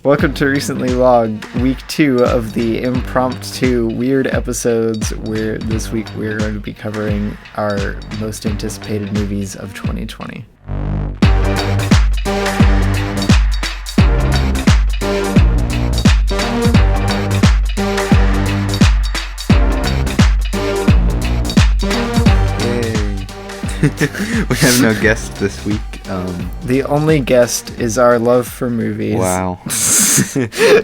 Welcome to Recently Logged, week 2 of the impromptu weird episodes, where this week we're going to be covering our most anticipated movies of 2020. We have no guest this week. The only guest is our love for movies. Wow.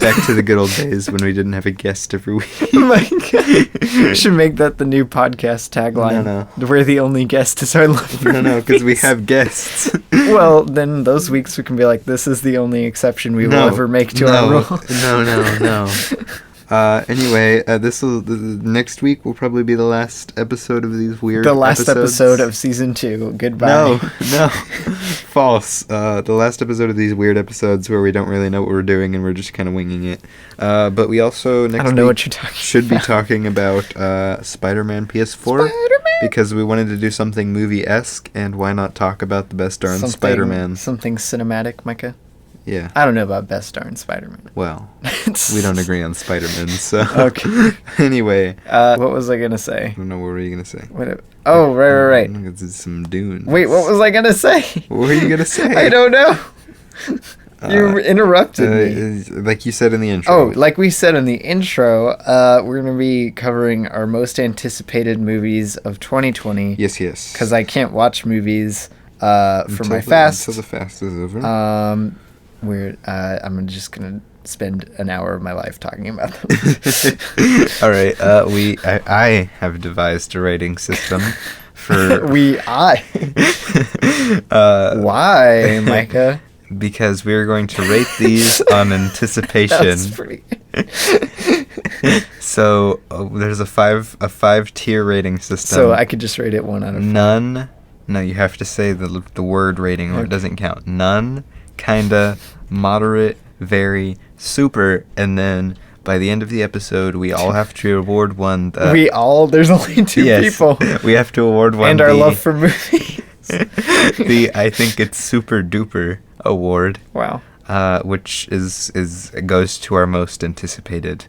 Back to the good old days when we didn't have a guest every week. Oh my God. We should make that the new podcast tagline. No. We're the only guest is our love for movies. No, because we have guests. Well, then those weeks we can be like, this is the only exception we will ever make to our rule. No. Anyway, next week will probably be the last episode of these weird episodes. Episode of season 2. Goodbye. No. False. The last episode of these weird episodes where we don't really know what we're doing and we're just kind of winging it. But we also I don't know what you're talking should be talking about Spider-Man PS4. Because we wanted to do something movie-esque, and why not talk about the best darn Spider-Man? Something cinematic, Micah? Yeah. I don't know about best darn Spider-Man. Well, we don't agree on Spider-Man, so... Okay. Anyway. What was I going to say? I don't know, what were you going to say? Right. I'm going to do some Dune. Wait, what was I going to say? What were you going to say? I don't know. You interrupted me. Like you said in the intro. Oh, like we said in the intro, we're going to be covering our most anticipated movies of 2020. Yes. Because I can't watch movies for my fast. Until the fast is over. I'm just gonna spend an hour of my life talking about them. All right. I have devised a rating system for Why, Micah? Because we're going to rate these on anticipation. That's pretty. So there's a five tier rating system. So I could just rate it 1 out of 5. None. No, you have to say the word rating or it doesn't count. None. Kinda, moderate, very, super, and then by the end of the episode, we all have to award one. There's only 2 people. We have to award one. And our love for movies. I think it's Super Duper award. Wow. Which goes to our most anticipated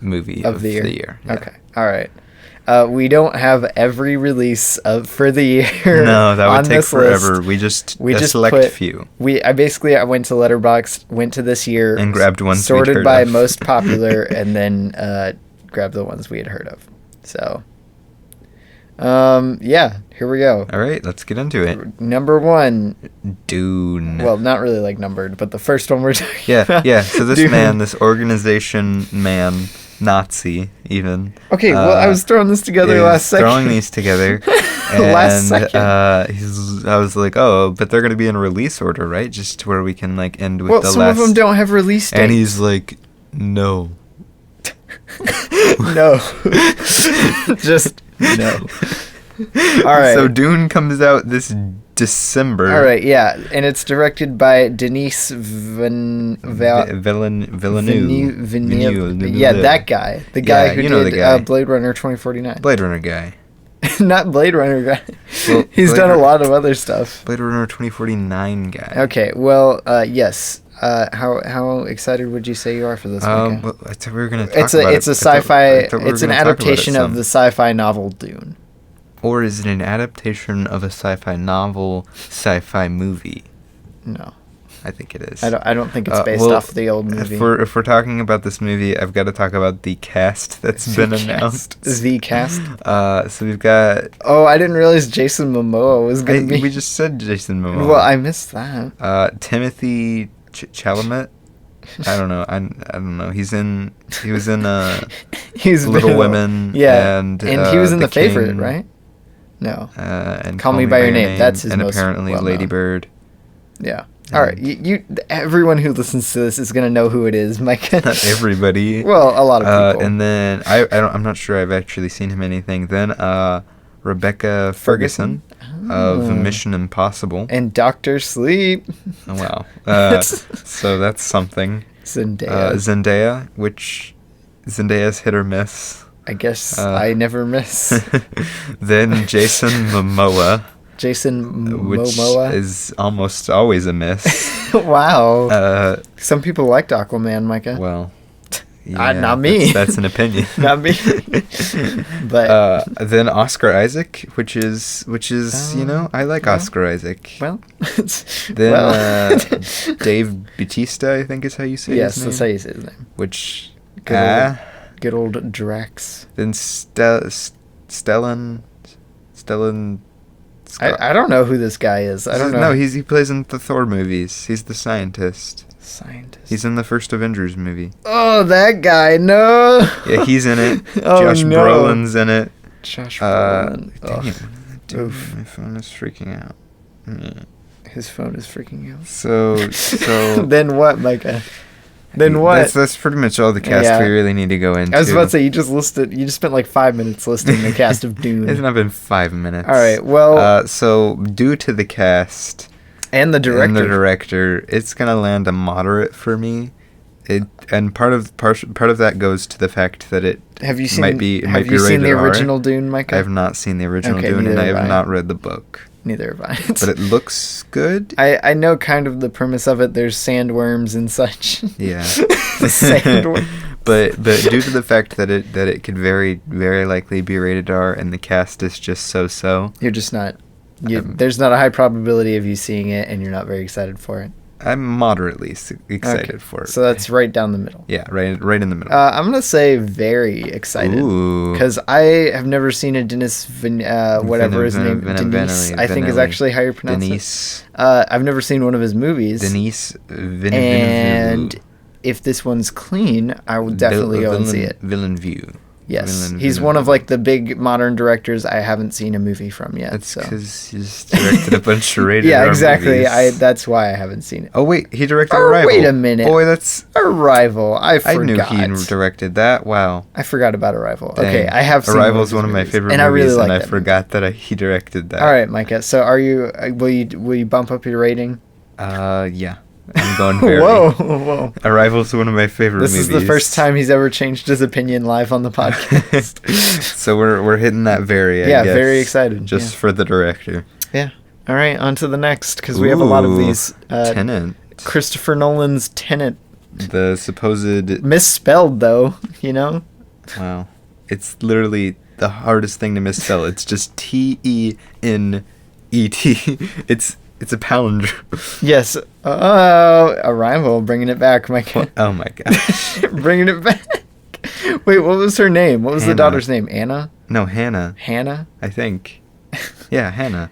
movie of the year. Yeah. Okay. All right. We don't have every release for the year. No, that would take forever. List. We just select a few. I went to Letterboxd, went to this year, and grabbed ones sorted by most popular, and then grabbed the ones we had heard of. So, here we go. All right, let's get into it. Number 1, Dune. Well, not really like numbered, but the first one we're talking about. Yeah. So this organization man. Nazi, even. Okay, I was throwing this together last second. Throwing these together. And, last second. I was like, but they're going to be in release order, right? Just where we can, end with the last... Well, some of them don't have release dates. And he's like, no. No. Just no. All right. So Dune comes out this December. All right, yeah, and it's directed by Denis Villeneuve. Yeah, that guy. The guy who did Blade Runner 2049. Blade Runner guy. Not Blade Runner guy. Well, He's done a lot of other stuff. Blade Runner 2049 guy. Okay, well, yes. How excited would you say you are for this? I thought we were going to talk about it. It's a sci-fi. It's an adaptation of the sci-fi novel Dune. Or is it an adaptation of a sci-fi novel, sci-fi movie? No. I think it is. I don't think it's based off the old movie. If we're talking about this movie, I've got to talk about the cast that's been announced. The cast? So we've got... Oh, I didn't realize Jason Momoa was going to be... We just said Jason Momoa. Well, I missed that. Timothy Chalamet? I don't know. I don't know. He was in Little Women. Yeah, and he was in The Favorite, King, right? No. And Call Me by Your Name. That's his most apparently Lady Bird. Yeah. All right. Everyone who listens to this is gonna know who it is, Mike. Not everybody. Well, a lot of people. And then I'm not sure I've actually seen him in anything. Then Rebecca Ferguson of Mission Impossible and Dr. Sleep. Oh wow. So that's something. Zendaya. Which Zendaya's hit or miss. I guess I never miss. Then Jason Momoa Jason which Momoa is almost always a miss. Wow. Some people liked Aquaman, Micah. Well, yeah, not me. That's an opinion. Not me. But then Oscar Isaac, which is I like Oscar Isaac. Well, then Dave Bautista, I think is how you say his name. Yes, that's how you say his name. Which good old Drax. Then Stellan. I don't know who this guy is. I don't know. No, he plays in the Thor movies. He's the scientist. He's in the first Avengers movie. Oh, that guy! No. Yeah, he's in it. Oh, Josh no. Brolin's in it. Josh Brolin. Dang it. Oof. My phone is freaking out. His phone is freaking out. So Then what, Micah? Then what? That's pretty much all the cast we really need to go into. I was about to say, you just spent like 5 minutes listing the cast of Dune. It's not been 5 minutes. All right, well. So due to the cast and the director, it's gonna land a moderate for me. And part of that goes to the fact that it might be rated R. Have you seen the original Dune, Micah? I have not seen the original Dune, and I have not read the book. Neither have I. But it looks good. I know kind of the premise of it. There's sandworms and such. Yeah. Sandworms. But due to the fact that it could very, very likely be rated R, and the cast is just so. You're just not. There's not a high probability of you seeing it, and you're not very excited for it. I'm moderately excited for it. So that's right down the middle. Yeah, right in the middle. I'm going to say very excited. Because I have never seen a Denis, whatever his name, Denis, I think is actually how you pronounce Denis. it. I've never seen one of his movies. Denis And if this one's clean, I will definitely go and see it. Villeneuve. Yes, he's one of like the big modern directors I haven't seen a movie from yet. That's because he's directed a bunch of rated yeah, R exactly. movies. That's why I haven't seen it. Oh wait, he directed Arrival. Wait a minute. Boy, that's Arrival. I forgot. I knew he directed that. Wow. I forgot about Arrival. Dang. Okay, I have seen Arrival is one of my favorite and movies, I really and I that forgot that he directed that. All right, Micah. So will you bump up your rating? Yeah. I'm going very. Whoa. Arrival's one of my favorite movies. This is the first time he's ever changed his opinion live on the podcast. So we're hitting that very, I guess, very excited. Just for the director. Yeah. All right, on to the next, because we have a lot of these. Tenet. Christopher Nolan's Tenet. The supposed... Misspelled, though, you know? Wow. It's literally the hardest thing to misspell. It's just T-E-N-E-T. It's a palindrome. Yes. Arrival, bringing it back, Mike. Oh my gosh. Bringing it back. Wait, what was her name? What was Hannah. the daughter's name? Anna? No, Hannah. Hannah? I think. Yeah, Hannah.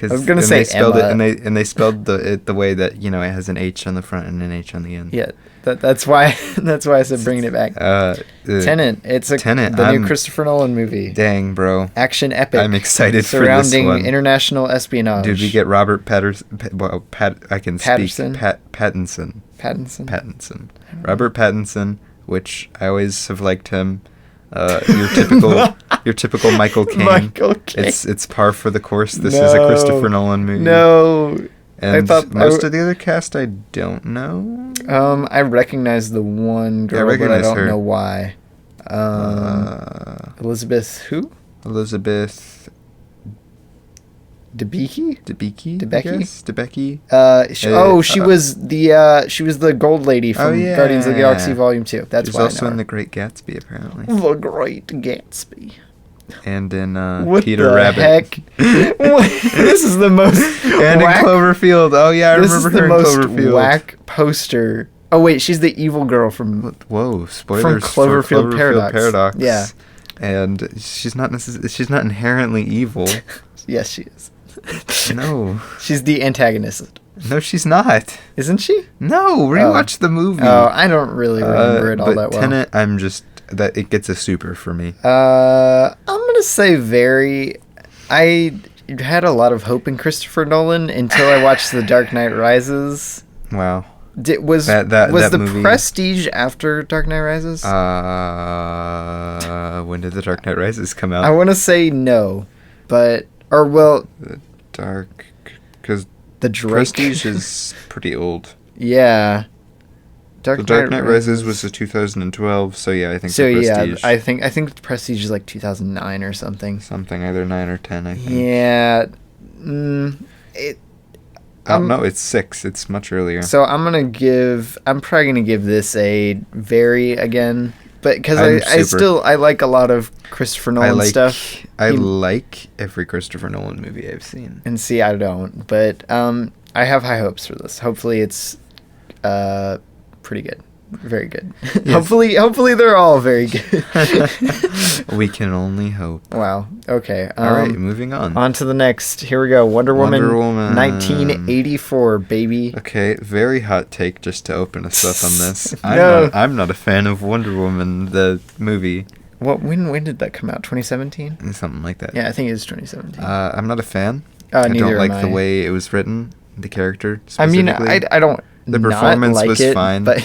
I was gonna say they spelled Emma. it, and they spelled it the way that it has an H on the front and an H on the end. Yeah, that's why I said bringing it back. Tenet. It's the new Christopher Nolan movie. Dang, bro. Action epic. I'm excited for this one. Surrounding international espionage. Did we get Robert Pattinson? Robert Pattinson, which I always have liked him. Your typical Michael Caine. Michael Caine. It's par for the course. This is a Christopher Nolan movie. No. And most of the other cast I don't know. I recognize the one girl, but I don't know why. Elizabeth who? Elizabeth Debicki? She was the gold lady from Guardians of the Galaxy Volume 2. That's She's why also in The Great Gatsby, apparently. The Great Gatsby. And in what Peter the Rabbit. Heck? This is the most and whack, in Cloverfield. Oh yeah, I remember her in Cloverfield. This is the most whack poster. Oh wait, she's the evil girl from spoilers from Cloverfield Paradox. Yeah. And she's not inherently evil. Yes, she is. No. She's the antagonist. No, she's not. Isn't she? No, rewatch the movie. Oh, I don't really remember it all that well. Tenet, that it gets a super for me. I'm gonna say very. I had a lot of hope in Christopher Nolan until I watched The Dark Knight Rises. Wow. Was the movie... Prestige after Dark Knight Rises? When did The Dark Knight Rises come out? I want to say no, because the Prestige is pretty old. Yeah. The Dark Knight Rises was 2012, so yeah, I think the Prestige. Yeah, I think the Prestige is like 2009 or something. Something, either 9 or 10, I think. Yeah. No, it's 6. It's much earlier. So I'm probably gonna give this a very again, but because I like a lot of Christopher Nolan stuff. I like every Christopher Nolan movie I've seen. And see, I don't, but I have high hopes for this. Hopefully, it's pretty good. Very good. Yes. Hopefully they're all very good. We can only hope. Wow. Okay. All right, moving on. On to the next. Here we go. Wonder Woman 1984, baby. Okay, very hot take just to open us up on this. I'm not a fan of Wonder Woman, the movie. When did that come out? 2017? Something like that. Yeah, I think it was 2017. I'm not a fan. Neither I don't like am I. the way it was written, the character specifically. I mean, I don't. The performance was fine, but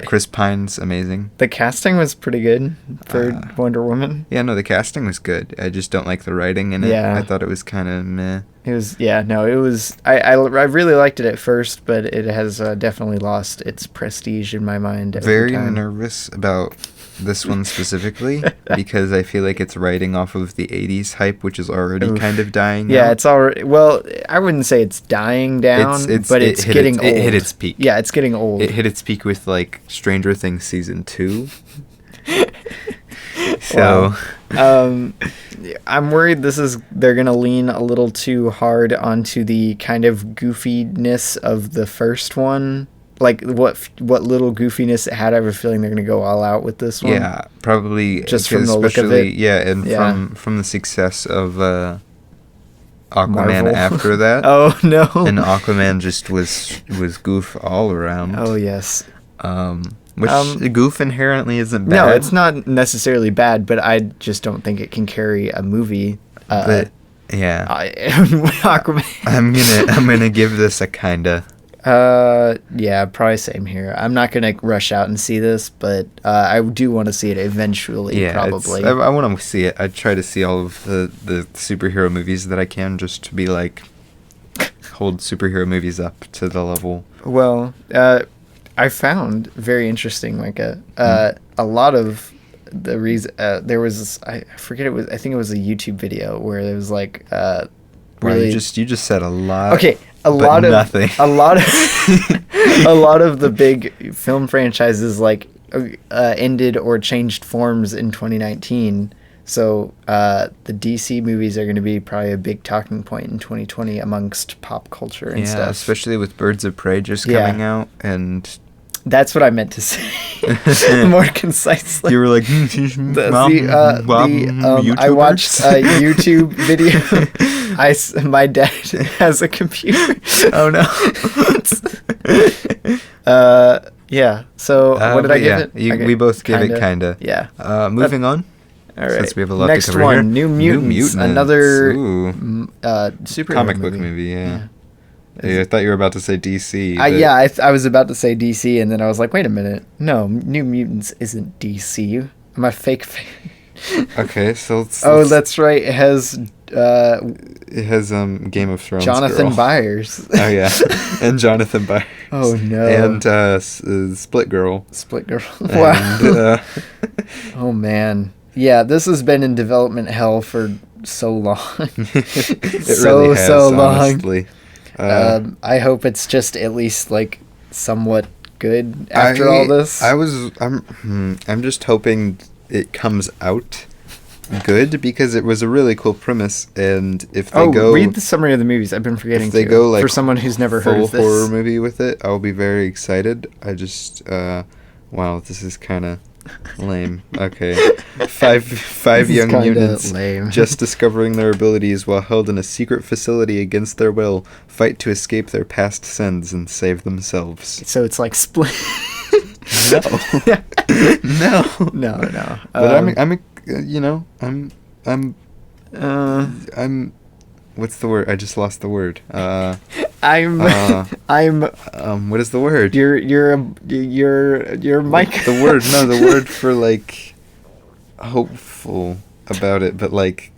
Chris Pine's amazing. The casting was pretty good for Wonder Woman. Yeah, no, the casting was good. I just don't like the writing in it. Yeah. I thought it was kind of meh. It was, it was. I really liked it at first, but it has definitely lost its prestige in my mind. Very nervous about this one specifically because I feel like it's riding off of the 80s hype, which is already kind of dying out. It's already, well, I wouldn't say it's dying down, but it's getting old. It hit its peak. Yeah, it's getting old. It hit its peak with, like, Stranger Things Season 2. So... I'm worried they're going to lean a little too hard onto the kind of goofiness of the first one. Like, what little goofiness it had, I have a feeling they're going to go all out with this one. Yeah, probably. Just from the look of it. Yeah, and from the success of Aquaman Marvel. after that. Oh, no. And Aquaman just was goof all around. Oh, yes. Which goof inherently isn't bad. No, it's not necessarily bad, but I just don't think it can carry a movie. But, yeah. Aquaman. I'm gonna give this a kinda... yeah, probably same here. I'm not gonna rush out and see this, but I do want to see it eventually. Yeah, probably. I want to see it. I try to see all of the superhero movies that I can, just to be like hold superhero movies up to the level. Well, I found very interesting, Micah. A lot of the reason there was I forget it was I think it was a YouTube video where it was like really you just said a lot. Okay. A lot of the big film franchises ended or changed forms in 2019. So the DC movies are going to be probably a big talking point in 2020 amongst pop culture and stuff. Yeah, especially with Birds of Prey just coming out, and that's what I meant to say more concisely. You were like, I watched a YouTube video. My dad has a computer. Oh no. Yeah. So what did I give it? We both gave it kinda. Yeah. Moving on. All right. Since we have a lot Next to cover one, here. New Mutants. Another superhero comic book movie. Yeah. I thought you were about to say DC. I was about to say DC, and then I was like, wait a minute. No, New Mutants isn't DC. I'm a fake fan. Okay, so that's right. It has Game of Thrones Jonathan Byers. Oh yeah, and Jonathan Byers. Oh no. And Split Girl. Wow. Oh man. Yeah, this has been in development hell for so long. It really has, so long. Honestly. I hope it's just at least like somewhat good after all this. I'm just hoping it comes out good, because it was a really cool premise, and if they read the summary of the movies. I've been forgetting. If they go like for someone who's never heard of this horror movie with it, I'll be very excited. I just wow, this is kind of lame. Okay, five young mutants just discovering their abilities while held in a secret facility against their will fight to escape their past sins and save themselves. So it's like Split. No. But I'm what's the word? I just lost the word. I'm what is the word? You're Micah. The word for like hopeful about it, but like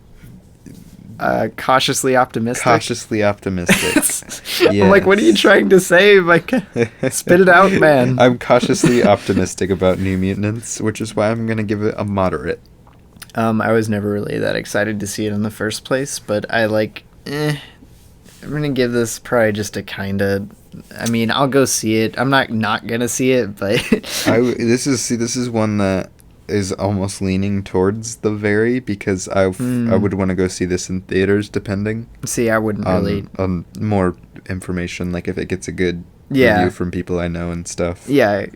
cautiously optimistic. Yes. I'm like, what are you trying to say, Micah? Spit it out, man. I'm cautiously optimistic about New Mutants, which is why I'm gonna give it a moderate. I was never really that excited to see it in the first place, but I I'm gonna give this probably just a kind of. I mean, I'll go see it. I'm not gonna see it, but This is one that is almost leaning towards the very, because I would want to go see this in theaters, depending. See, I wouldn't really on more information, like if it gets a good review from people I know and stuff. Yeah.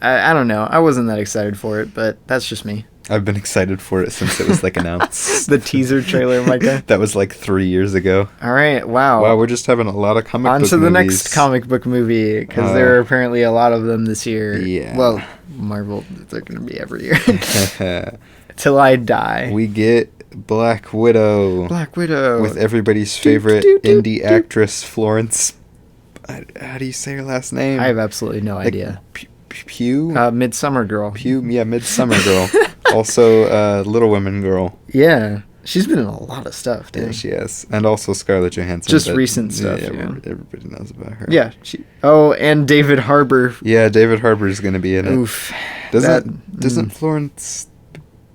I don't know. I wasn't that excited for it, but that's just me. I've been excited for it since it was like announced. The teaser trailer, Micah. That was like 3 years ago. All right. Wow. Wow, we're just having a lot of comic book movies. On to the next comic book movie, because there are apparently a lot of them this year. Yeah. Well, Marvel, they're going to be every year. Till I die. We get Black Widow. Black Widow. With everybody's favorite indie actress, Florence. How do you say her last name? I have absolutely no idea. Pugh? Midsummer Girl. Pugh, yeah, Midsummer Girl. Also, Little Women Girl. Yeah. She's been in a lot of stuff, dude. Yeah, she has. And also Scarlett Johansson. Just recent stuff, yeah. Everybody knows about her. Yeah. And David Harbour. Yeah, David Harbour's going to be in it. Oof. Doesn't Florence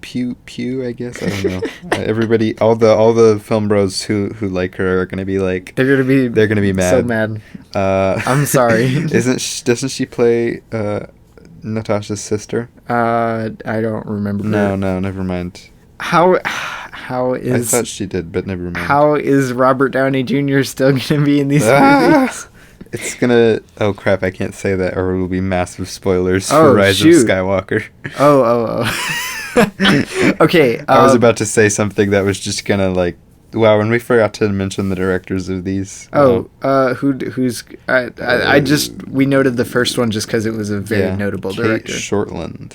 Pugh, I guess? I don't know. Everybody, all the film bros who like her are going to be like... They're going to be mad. So mad. I'm sorry. Doesn't she play Natasha's sister? I don't remember. No, never mind. How is... I thought she did, but never mind. How is Robert Downey Jr. still going to be in these movies? It's gonna... Oh, crap, I can't say that, or it will be massive spoilers for Rise of Skywalker. Oh. Okay. I was about to say something that was just gonna, like... Wow, and we forgot to mention the directors of these. Who's... we noted the first one just because it was a very notable director. Shortland.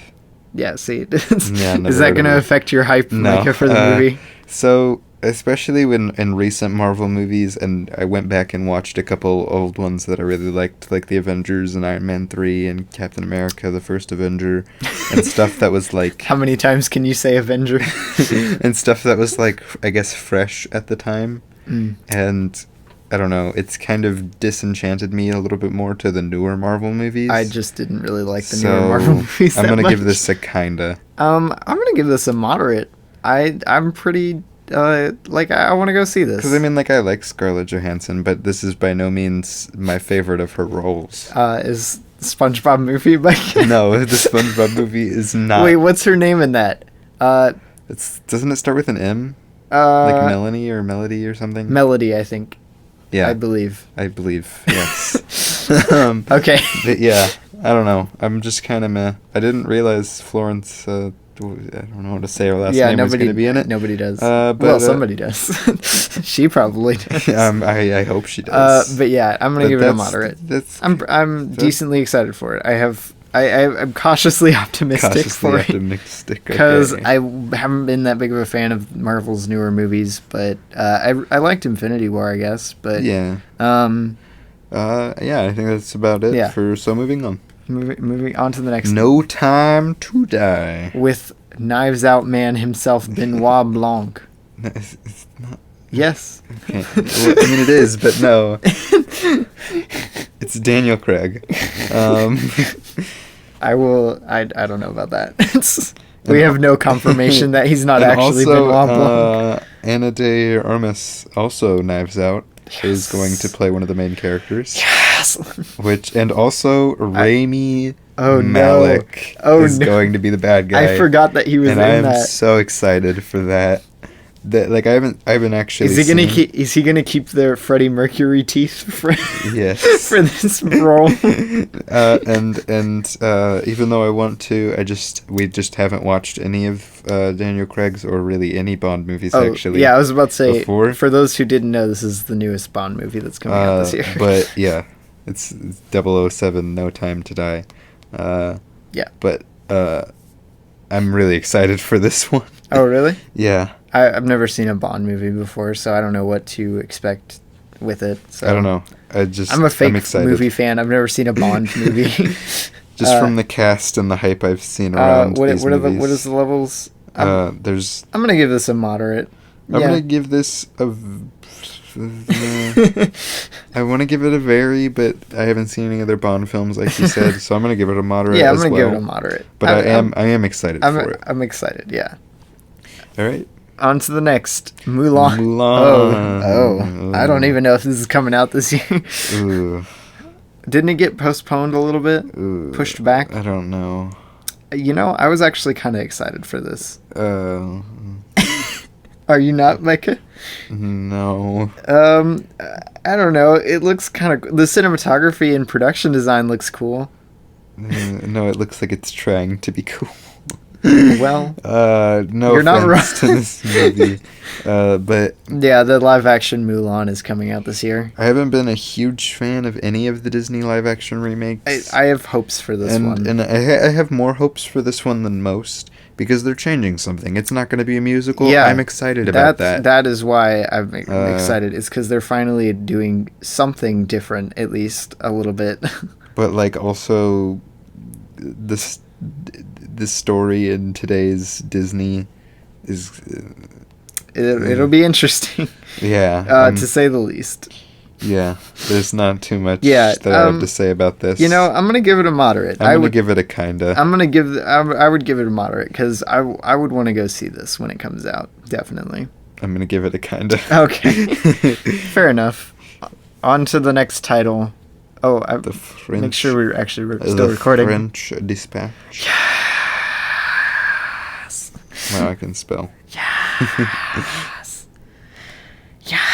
Yeah, see, is that going to affect your hype, Micah, for the movie? So, especially in recent Marvel movies, and I went back and watched a couple old ones that I really liked, like The Avengers and Iron Man 3 and Captain America, the First Avenger, and stuff that was like... How many times can you say Avenger? And stuff that was like, I guess, fresh at the time. And... I don't know, it's kind of disenchanted me a little bit more to the newer Marvel movies. I just didn't really like the newer Marvel movies I'm going to give this a kinda. I'm going to give this a moderate. I'm pretty, I want to go see this. Because, I mean, I like Scarlett Johansson, but this is by no means my favorite of her roles. Is SpongeBob movie, Mike? No, the SpongeBob movie is not. Wait, what's her name in that? Doesn't it start with an M? Like Melanie or Melody or something? Melody, I think. Yeah. I believe, yes. Okay. But yeah, I don't know. I'm just kind of meh. I didn't realize Florence, I don't know how to say her last name was going to be in it. Nobody does. Well, somebody does. She probably does. I hope she does. But yeah, I'm going to give it a moderate. I'm decently excited for it. I'm cautiously optimistic for it. Because I haven't been that big of a fan of Marvel's newer movies, but I liked Infinity War, I guess. But yeah. I think that's about it. Yeah. So moving on. Moving on to the next. No Time to Die. With Knives Out man himself, Benoit Blanc. No, it's not. Yes. Okay. Well, I mean, it is, but no. It's Daniel Craig. I don't know about that. We have no confirmation that he's not actually Benoit Blanc. Anna de Armas, also Knives Out, is going to play one of the main characters. Yes. And also Rami Malek is going to be the bad guy. I forgot that he was in that. And I'm so excited for that. I haven't actually. Is he gonna keep the Freddie Mercury teeth for yes for this role? And even though I want to, we just haven't watched any of Daniel Craig's or really any Bond movies actually. Yeah, I was about to say before. For those who didn't know, this is the newest Bond movie that's coming out this year. But yeah, it's 007, No Time to Die. Yeah. But I'm really excited for this one. Oh really? Yeah. I've never seen a Bond movie before, so I don't know what to expect with it. So I don't know. I'm a fake movie fan. I've never seen a Bond movie. Just from the cast and the hype I've seen around these movies. What is the levels? I'm gonna give this a moderate. I'm gonna give this a. I want to give it a very, but I haven't seen any other Bond films, like you said, so I'm gonna give it a moderate. Yeah, I'm gonna give it a moderate. But I am excited for it. I'm excited. Yeah. All right. On to the next. Mulan. Oh. I don't even know if this is coming out this year. Ooh. Didn't it get postponed a little bit? Ooh. Pushed back? I don't know. You know, I was actually kind of excited for this. Uh, Are you not, Micah? no. I don't know. It looks kind of... The cinematography and production design looks cool. No, it looks like it's trying to be cool. Well, no you're not offense to this movie, but yeah, the live-action Mulan is coming out this year. I haven't been a huge fan of any of the Disney live-action remakes. I have hopes for this one. And I have more hopes for this one than most, because they're changing something. It's not going to be a musical. Yeah, I'm excited about that. That is why I'm excited. It's because they're finally doing something different, at least a little bit. But, like, also, this story in today's Disney is... It'll be interesting. Yeah. To say the least. Yeah, there's not too much that I have to say about this. You know, I'm gonna give it a moderate. I'm gonna give it a kinda. I would give it a moderate because I would want to go see this when it comes out. Definitely. I'm gonna give it a kinda. Okay. Fair enough. On to the next title. Oh, the French. Make sure we're actually still recording. French Dispatch. Yes. Wow, I can spell. Yes. Yeah.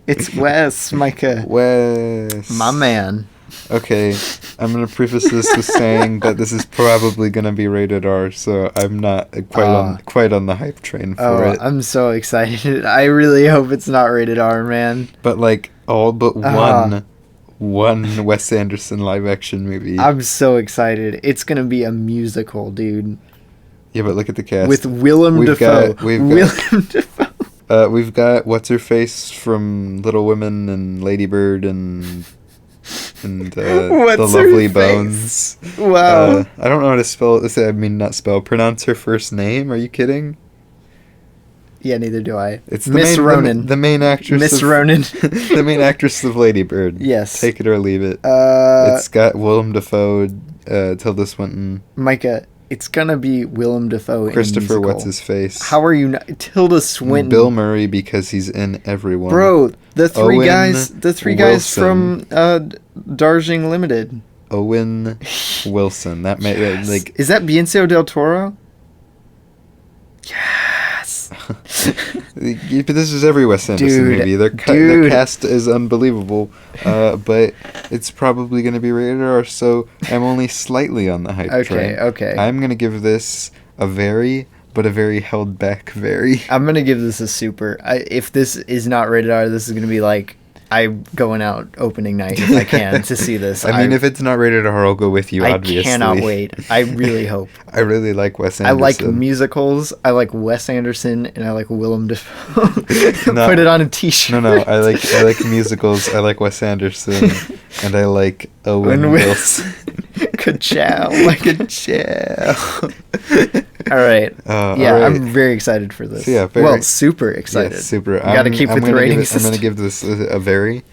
It's Wes, Micah. Wes. My man. Okay, I'm going to preface this with saying that this is probably going to be rated R, so I'm not quite on the hype train for it. I'm so excited. I really hope it's not rated R, man. But, like, all but one Wes Anderson live-action movie. I'm so excited. It's going to be a musical, dude. Yeah, but look at the cast. With Willem Dafoe. Willem Dafoe. We've got what's-her-face from Little Women and Lady Bird and The Lovely Bones. Wow. I don't know how to spell this. I mean, not spell. Pronounce her first name. Are you kidding? Yeah, neither do I. It's Miss Ronan. The main actress. Miss Ronan. The main actress of Lady Bird. Yes. Take it or leave it. It's got Willem Dafoe, Tilda Swinton. Micah, it's gonna be Willem Dafoe. Christopher, what's his face? How are you not? Tilda Swinton. Bill Murray, because he's in everyone. Bro, the three Owen guys from Darjeeling Limited. Owen Wilson. That yes. like is that Benicio del Toro? Yes. But this is every Wes Anderson movie. The cast is unbelievable, but it's probably going to be rated R, so I'm only slightly on the hype train. Okay. I'm going to give this a very held back very. I'm going to give this a super. If this is not rated R, this is going to be like, I'm going out opening night if I can to see this. I mean, if it's not rated R, I'll go with you, obviously. I cannot wait. I really hope. I really like Wes Anderson. I like musicals. I like Wes Anderson, and I like Willem Dafoe. Put it on a t-shirt. No, I like musicals. I like Wes Anderson, and I like Owen Wilson. Ka-chow. All right. All right. I'm very excited for this. So super excited. Yeah, super. Got to keep with the ratings. I'm going to give this a very...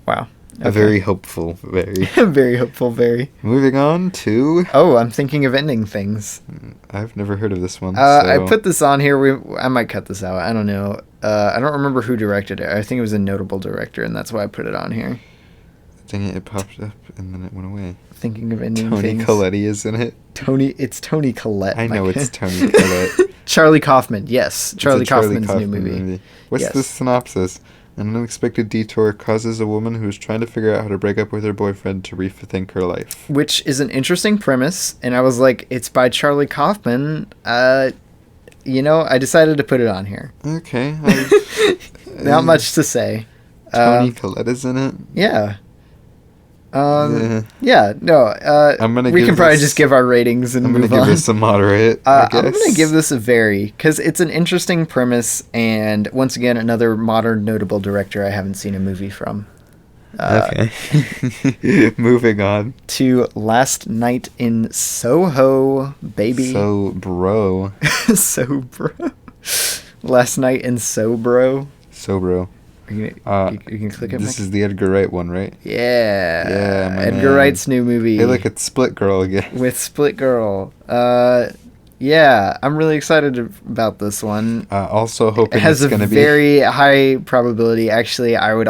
Wow. Okay. A very hopeful very. Very hopeful very. Moving on to... Oh, I'm thinking of ending things. I've never heard of this one. I put this on here. I might cut this out. I don't know. I don't remember who directed it. I think it was a notable director, and that's why I put it on here. Dang it popped up, and then it went away. Thinking of ending Tony things. Colletti is in it. It's Tony Collette. I know it's Tony Collette. Charlie Kaufman, yes. Charlie Kaufman's new movie. What's the synopsis? An unexpected detour causes a woman who is trying to figure out how to break up with her boyfriend to rethink her life. Which is an interesting premise, and I was like, it's by Charlie Kaufman. I decided to put it on here. Okay. Not much to say. Tony Collette is in it? Yeah. We can probably just give our ratings and move on. I'm going to give this a moderate, I guess. I'm going to give this a very, because it's an interesting premise, and once again, another modern notable director I haven't seen a movie from. Okay. Moving on. To Last Night in Soho, baby. So, bro. Last Night in Sobro. You can click it. This is the Edgar Wright one, right? Yeah. Edgar Wright's new movie. Hey, look, it's Split Girl again. With Split Girl. Yeah, I'm really excited about this one. Also It hoping has it's a going to be... very high probability. Actually, I would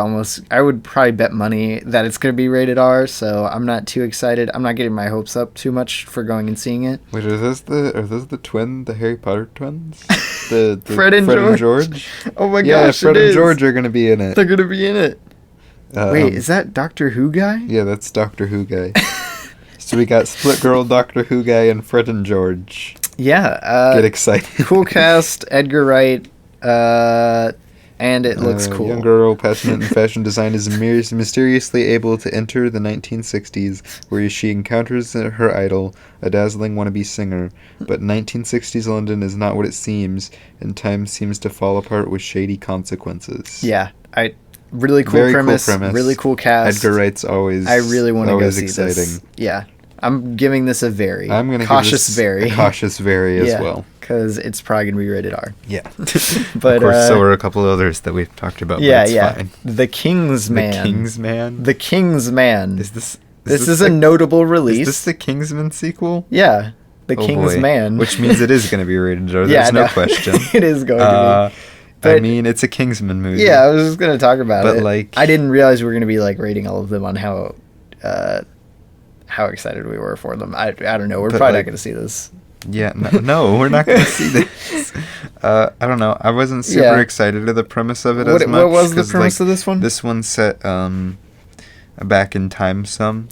probably bet money that it's going to be rated R. So I'm not too excited. I'm not getting my hopes up too much for going and seeing it. Wait, are those the Harry Potter twins? The Fred and George. Oh my Yeah, gosh, Fred it and is. George are going to be in it. They're going to be in it. Wait, is that Doctor Who guy? Yeah, that's Doctor Who guy. So we got Split Girl, Doctor Who guy, and Fred and George. Yeah. Get excited. Cool cast. Edgar Wright. And it looks cool. Young girl, passionate in fashion design, is mysteriously able to enter the 1960s, where she encounters her idol, a dazzling wannabe singer. But 1960s London is not what it seems, and time seems to fall apart with shady consequences. Yeah, really cool Very premise, cool premise. really cool cast. Edgar Wright's always I really want to go see exciting. this. Yeah, I'm giving this a very I'm gonna cautious give this very. a cautious very as Yeah, well. because it's probably gonna be rated R. Yeah, But of course. So are a couple others that we've talked about. yeah, but it's fine. The King's Man. The King's Man. The King's Man. Is this is a notable release. Is this the Kingsman sequel? Yeah, The Oh King's boy. Man. Which means it is going to be rated R. There's Yeah, no question. It is going to be. I But- mean, it's a Kingsman movie. Yeah, I was just gonna talk about But, it. like- I didn't realize we were gonna be like rating all of them on how excited we were for them. I don't know. We're But, probably like- not gonna see this. Yeah, no, we're not going to see this. I don't know. I wasn't super Yeah. excited to the premise of it What, as much. what was the 'cause, premise like, of this one? This one's set back in time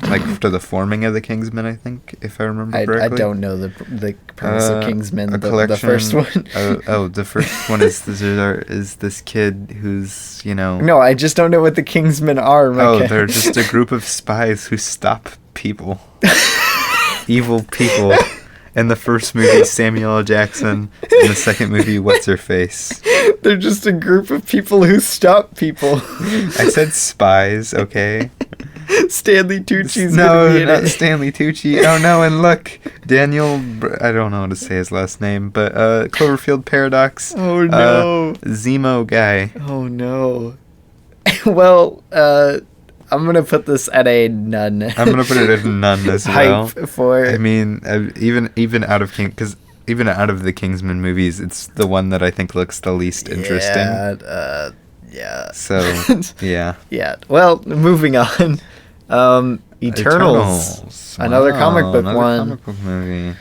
like to the forming of the Kingsmen, I think, if I remember I correctly. don't know the premise of Kingsman. A The collection. first one. The first one is this kid who's, No, I just don't know what the Kingsmen are. Oh, Micah. they're just a group of spies who stop people. Evil people. In the first movie, Samuel L. Jackson. In the second movie, What's-Her-Face. They're just a group of people who stop people. I said spies, okay? Stanley Tucci's No, gonna be in not it. Stanley Tucci. Oh, no, and look. I don't know how to say his last name, but Cloverfield Paradox. Oh no. Zemo guy. Oh no. Well, I'm gonna put this at a none. I'm going to put it at none as well. Hype for. I mean, even out of even out of the Kingsman movies, it's the one that I think looks the least interesting. Yeah. So, yeah. Yeah. Well, moving on. Eternals. Another comic book another one. comic book movie.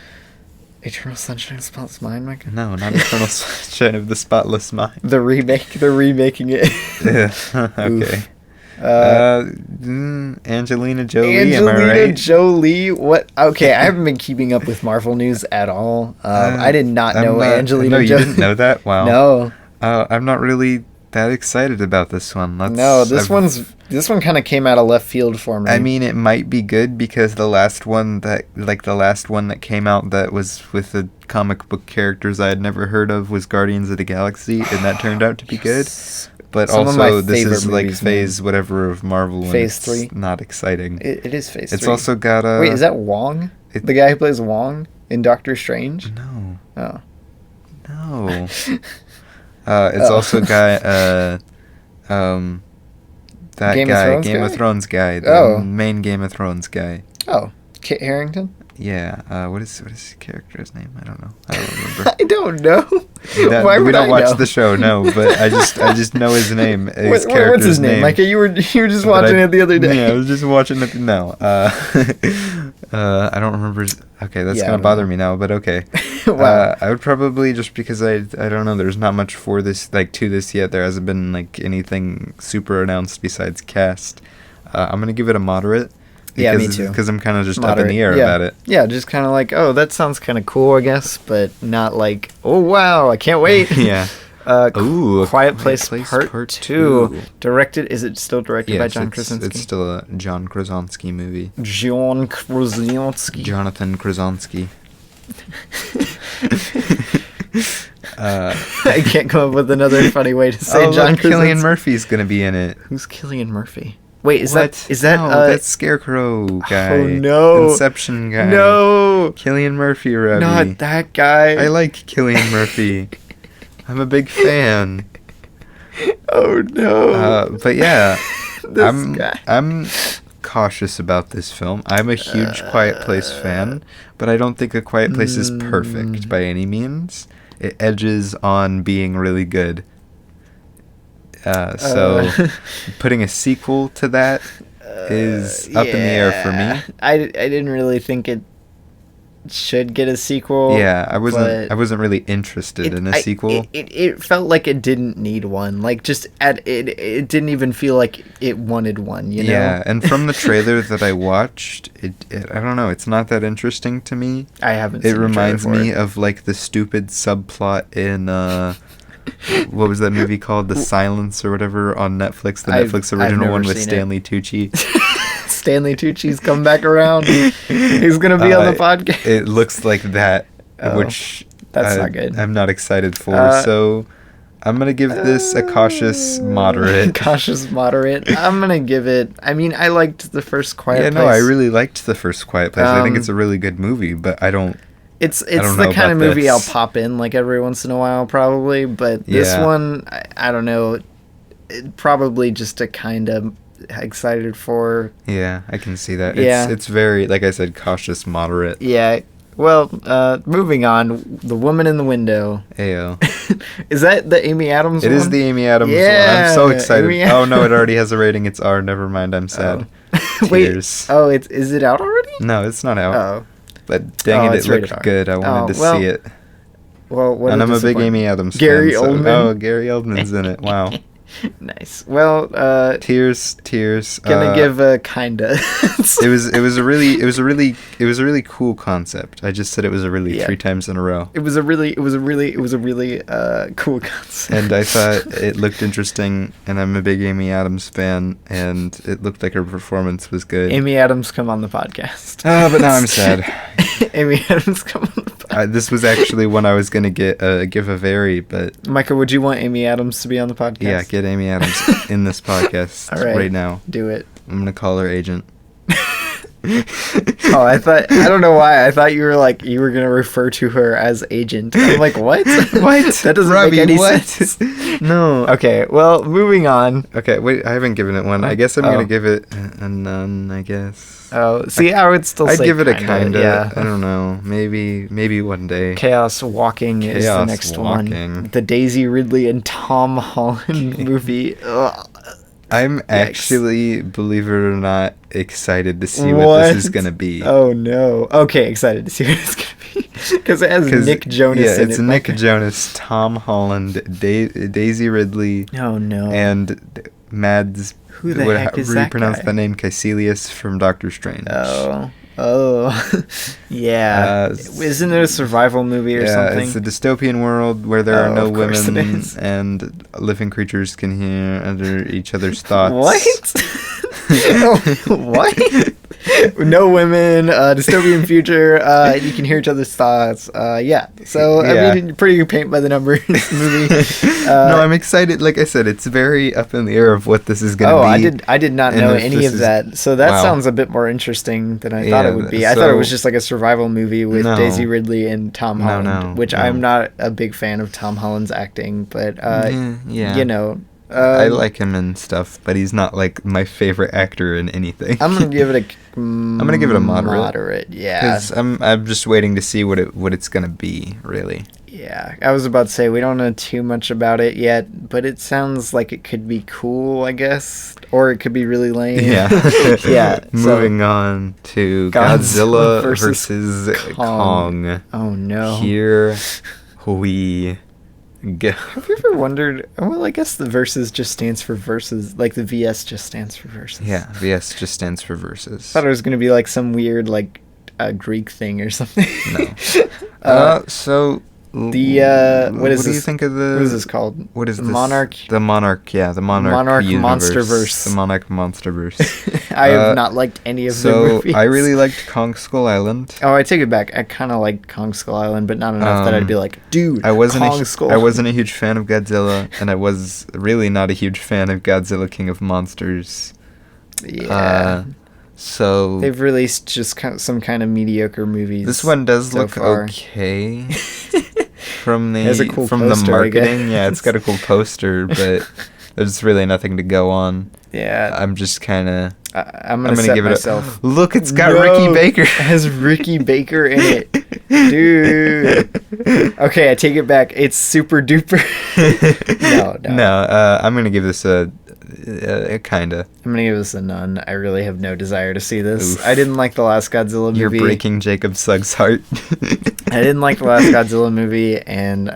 Eternal Sunshine of the Spotless Mind, Micah? No, not Eternal Sunshine of the Spotless Mind. The remake. They're remaking it. Okay. Angelina Jolie, am I Angelina right? Jolie. What? Okay, I haven't been keeping up with Marvel news at all. I did not know Angelina No, Jolie. you didn't know that? Wow. No. I'm not really that excited about this one. This one kind of came out of left field for me. I mean, it might be good because the last one that came out that was with the comic book characters I had never heard of was Guardians of the Galaxy, and that turned out to be good. But Some of my also, this favorite is like movies, phase whatever of Marvel. And Phase it's 3? Not exciting. It is phase 3. It's also got a. Wait, is that Wong? The guy who plays Wong in Doctor Strange? No. Oh. No. It's also got that Game of Thrones guy, the main Game of Thrones guy. Oh, Kit Harington? Yeah. What is his character's name? I don't know. I don't remember. I don't know. Why would we don't I watch know? the show, no. But I just know his name. His character's What's his name? Micah, you were just watching it the other day. Yeah, I was just watching it. No. I don't remember. Okay, that's gonna bother me now. But okay. Wow. I would probably, just because I don't know. There's not much for this to this yet. There hasn't been anything super announced besides cast. I'm gonna give it a moderate. Yeah, me too. Because I'm kind of just up in the air about it. Yeah, just kind of like, oh, that sounds kind of cool, I guess, but not like, oh, wow, I can't wait. Yeah. Quiet Place Part 2. Directed, is it still directed by John Krasinski? It's still a John Krasinski movie. John Krasinski. Jonathan Krasinski. I can't come up with another funny way to say John Krasinski. Cillian Murphy's going to be in it. Who's Cillian Murphy? Wait, is What? that No, that's Scarecrow guy. Oh no. Inception guy. No. Cillian Murphy, Robbie. Not that guy. I like Cillian Murphy. I'm a big fan. Oh no. But yeah, This guy. I'm cautious about this film. I'm a huge Quiet Place fan, but I don't think A Quiet Place is perfect by any means. It edges on being really good. So putting a sequel to that is up in the air for me. I didn't really think it should get a sequel. Yeah, I wasn't really interested in a sequel. It felt like it didn't need one. Like just it didn't even feel like it wanted one, you know? Yeah, and from the trailer that I watched, it I don't know, it's not that interesting to me. I haven't It seen reminds the trailer me for it. of like the stupid subplot in what was that movie called? The Silence or whatever on Netflix, the Netflix I've original never one with seen it. Stanley Tucci. Stanley Tucci's come back around. He's gonna be on the podcast. It looks like that, Oh, which that's not good. I'm not excited for. So I'm gonna give this a cautious moderate. Cautious moderate. I'm gonna give it. I mean, I liked the first Quiet Yeah, Place. no, I really liked the first Quiet Place. I think it's a really good movie, but I don't. It's don't the know kind of about movie this. I'll pop in like every once in a while, probably. But this Yeah. one, I don't know. Probably just a kind of excited for. Yeah, I can see that. Yeah. It's very, like I said, cautious moderate. Yeah. Well, moving on. The Woman in the Window. Ayo. Is that the Amy Adams It one? is the Amy Adams one. Yeah, I'm so excited. Amy Oh no, it already has a rating. It's R. Never mind. I'm sad. Wait. Tears. Oh, is it out already? No, it's not out. Oh. But dang Oh, it, it's it rated looked R. good. I wanted to well, see it. Well, what And a I'm a big disappointment. Amy Adams Gary fan. Oldman? Oh, Gary Oldman's in it. Wow. Nice. Well, Tears. gonna give a kinda. It was a really cool concept. I just said it was a really Yeah. 3 times in a row. It was a really cool concept. And I thought it looked interesting, and I'm a big Amy Adams fan, and it looked like her performance was good. Amy Adams, come on the podcast. Oh, but now I'm sad. Amy Adams, come on the podcast. This was actually one I was gonna give a very, but Micah, would you want Amy Adams to be on the podcast? yeah, get Amy Adams in this podcast All right. right now. Do it. I'm gonna call her agent. Oh, I don't know why. I thought you were gonna refer to her as agent. I'm like, what? What? That doesn't Robbie, make any what? sense. No. Okay, well, moving on. Okay, wait. I haven't given it one. I guess I'm Oh. gonna give it a none. I guess. Oh, see, I would still I'd say give it a kinda. kinda. Yeah. I don't know. Maybe one day. Chaos Walking is the Chaos next Walking. one. The Daisy Ridley and Tom Holland movie. Ugh. I'm Yikes. actually, believe it or not, excited to see what this is gonna be. Oh no. Okay, excited to see what it's gonna be because it has Nick Jonas Yeah, in it's it. Nick Micah. Jonas, Tom Holland, Daisy Ridley, Oh no. and Mads. Who the what, heck is how do that you pronounce guy? that name? Caecilius from Doctor Strange. Oh, yeah. Isn't it a survival movie or Yeah, something? it's a dystopian world where there are Oh, no of course it women is. and living creatures can hear under each other's thoughts. What? What? No women, dystopian future, you can hear each other's thoughts. Yeah. So, Yeah. I mean, pretty paint by the numbers movie. No, I'm excited. Like I said, it's very up in the air of what this is going to be. I did not And know if any this of is- that. So that wow. sounds a bit more interesting than I thought Yeah, it would be. I thought it was so- just like a survival movie with No. Daisy Ridley and Tom No, Holland, which no. I'm not a big fan of Tom Holland's acting, but Yeah. you know, I like him and stuff, but he's not like my favorite actor in anything. I'm gonna give it a. I'm gonna give it a moderate. Moderate, yeah. Because I'm just waiting to see what it's gonna be, really. Yeah, I was about to say we don't know too much about it yet, but it sounds like it could be cool, I guess, or it could be really lame. Yeah. Yeah. so- Moving on to Godzilla Godzilla versus versus Kong. Oh no. Here we go. Have you ever wondered? Well, I guess the versus just stands for versus, like the VS just stands for versus. Yeah, VS just stands for versus. I thought it was gonna be like some weird like Greek thing or something. No. So the what is what do you this? think of the What is this called? What is this? Monarch? The Monarch, yeah, the Monarch. Monarch universe, Monsterverse. The Monarch Monsterverse. I have not liked any of the So movies. I really liked Kong Skull Island. Oh, I take it back. I kind of liked Kong Skull Island, but not enough that I'd be like, dude, I wasn't Kong Skull. I wasn't a huge fan of Godzilla, and I was really not a huge fan of Godzilla King of Monsters. Yeah. So They've released just some kind of mediocre movies. this one does so look far. okay from the It has a cool from poster, the I marketing. guess. Yeah, it's got a cool poster, but There's really nothing to go on. Yeah. I'm just kind of... I'm gonna set give myself. it a... Look, it's got No, Ricky Baker. It has Ricky Baker in it. Dude. Okay, I take it back. It's super duper. No. I'm going to give this a kinda. I'm gonna give this a none. I really have no desire to see this. Oof. I didn't like the last Godzilla movie. You're breaking Jacob Suggs' heart. I didn't like the last Godzilla movie, and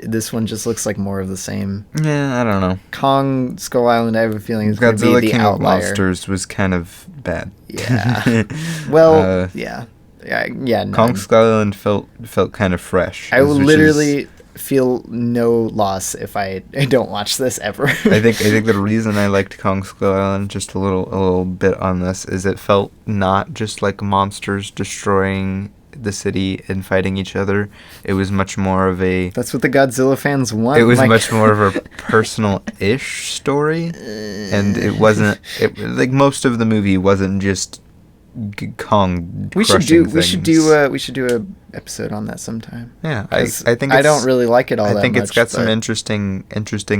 this one just looks like more of the same. Yeah, I don't know. Kong Skull Island, I have a feeling is going to be the King outlier. Of Monsters was kind of bad. Yeah. Well, yeah. No. Kong Skull Island felt kind of fresh. I will literally feel no loss if I don't watch this ever. I think the reason I liked Kong Skull Island just a little bit on this is it felt not just like monsters destroying the city and fighting each other. It was much more of a... That's what the Godzilla fans want. It was much more of a personal-ish story, and it wasn't... like most of the movie wasn't just Kong crushing things. We should do a episode on that sometime. Yeah, I think I don't really like it all that much. I think it's got some interesting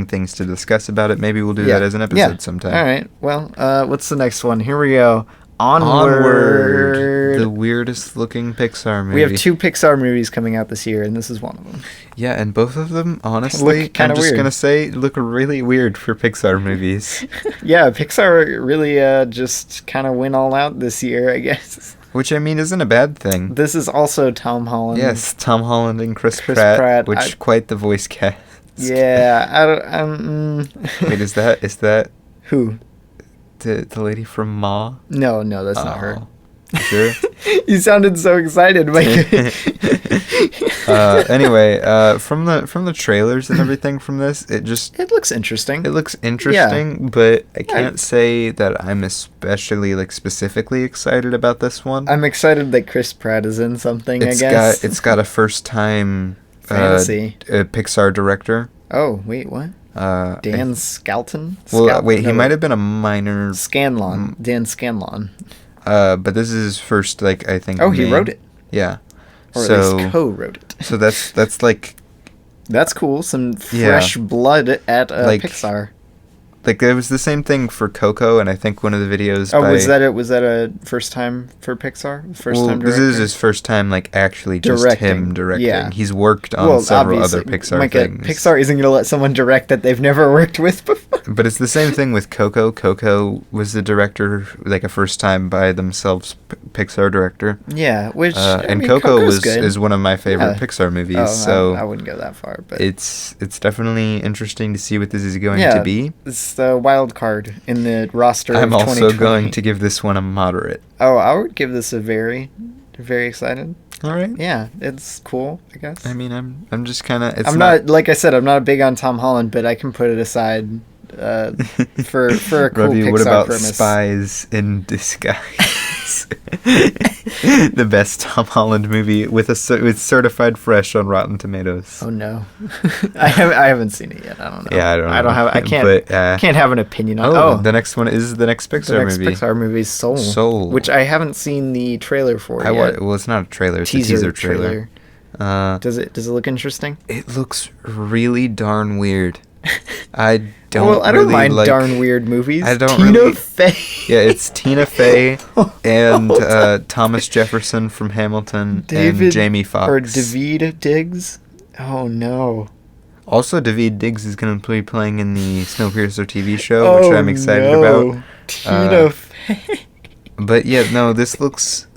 things to discuss about it. Maybe we'll do that as an episode sometime. All right. Well, what's the next one? Here we go. Onward. The weirdest looking Pixar movie. We have 2 Pixar movies coming out this year, and this is one of them. Yeah, and both of them, honestly, I'm just going to say, look really weird for Pixar movies. Yeah, Pixar really just kind of went all out this year, I guess. Which, I mean, isn't a bad thing. This is also Tom Holland. Yes, Tom Holland and Chris Pratt, which quite the voice cast. Yeah, I don't... Wait, is that... Who? The lady from Ma? No, that's not her. Sure? You sounded so excited, Micah. Anyway, from the trailers and everything from this, it looks interesting. It looks interesting, but I can't say that I'm especially specifically excited about this one. I'm excited that Chris Pratt is in something. I guess it's got a first time fantasy Pixar director. Oh wait, what? Dan Skelton? Well, wait, he might have been a minor... Scanlon. Dan Scanlon. But this is his first, I think... Oh, he wrote it? Yeah. Or at least co-wrote it. So that's That's cool. Some fresh blood at Pixar. It was the same thing for Coco, and I think one of the videos. Oh, was that a first time for Pixar? Time this is his first time, actually just him directing. Yeah. He's worked on several other Pixar things. Pixar isn't going to let someone direct that they've never worked with before. But it's the same thing with Coco. Coco was the director, a first time by themselves Pixar director. Yeah, which Coco is one of my favorite Pixar movies. Oh, so I wouldn't go that far, but it's definitely interesting to see what this is going to be. It's the wild card in the roster of 2020. I'm also going to give this one a moderate. Oh, I would give this a very excited. All right. Yeah, it's cool, I guess. I mean, I'm just kind of... I'm not, like I said, I'm not big on Tom Holland, but I can put it aside for a cool Robbie, Pixar what about premise. Spies in Disguise? The best Tom Holland movie with certified fresh on Rotten Tomatoes. Oh no, I haven't seen it yet. I don't know. Yeah, I can't have an opinion on. The next one is the next Pixar movie. The next Pixar movie is Soul, which I haven't seen the trailer for yet. Well, it's not a trailer. It's a teaser trailer. Does it look interesting? It looks really darn weird. I don't. Well, I don't mind darn weird movies. I don't. Tina Fey. Yeah, it's Tina Fey and Thomas Jefferson from Hamilton and Jamie Foxx. Or Daveed Diggs. Oh no. Also, Daveed Diggs is going to be playing in the Snowpiercer TV show, which I'm excited about. Tina Fey. But yeah, no, this looks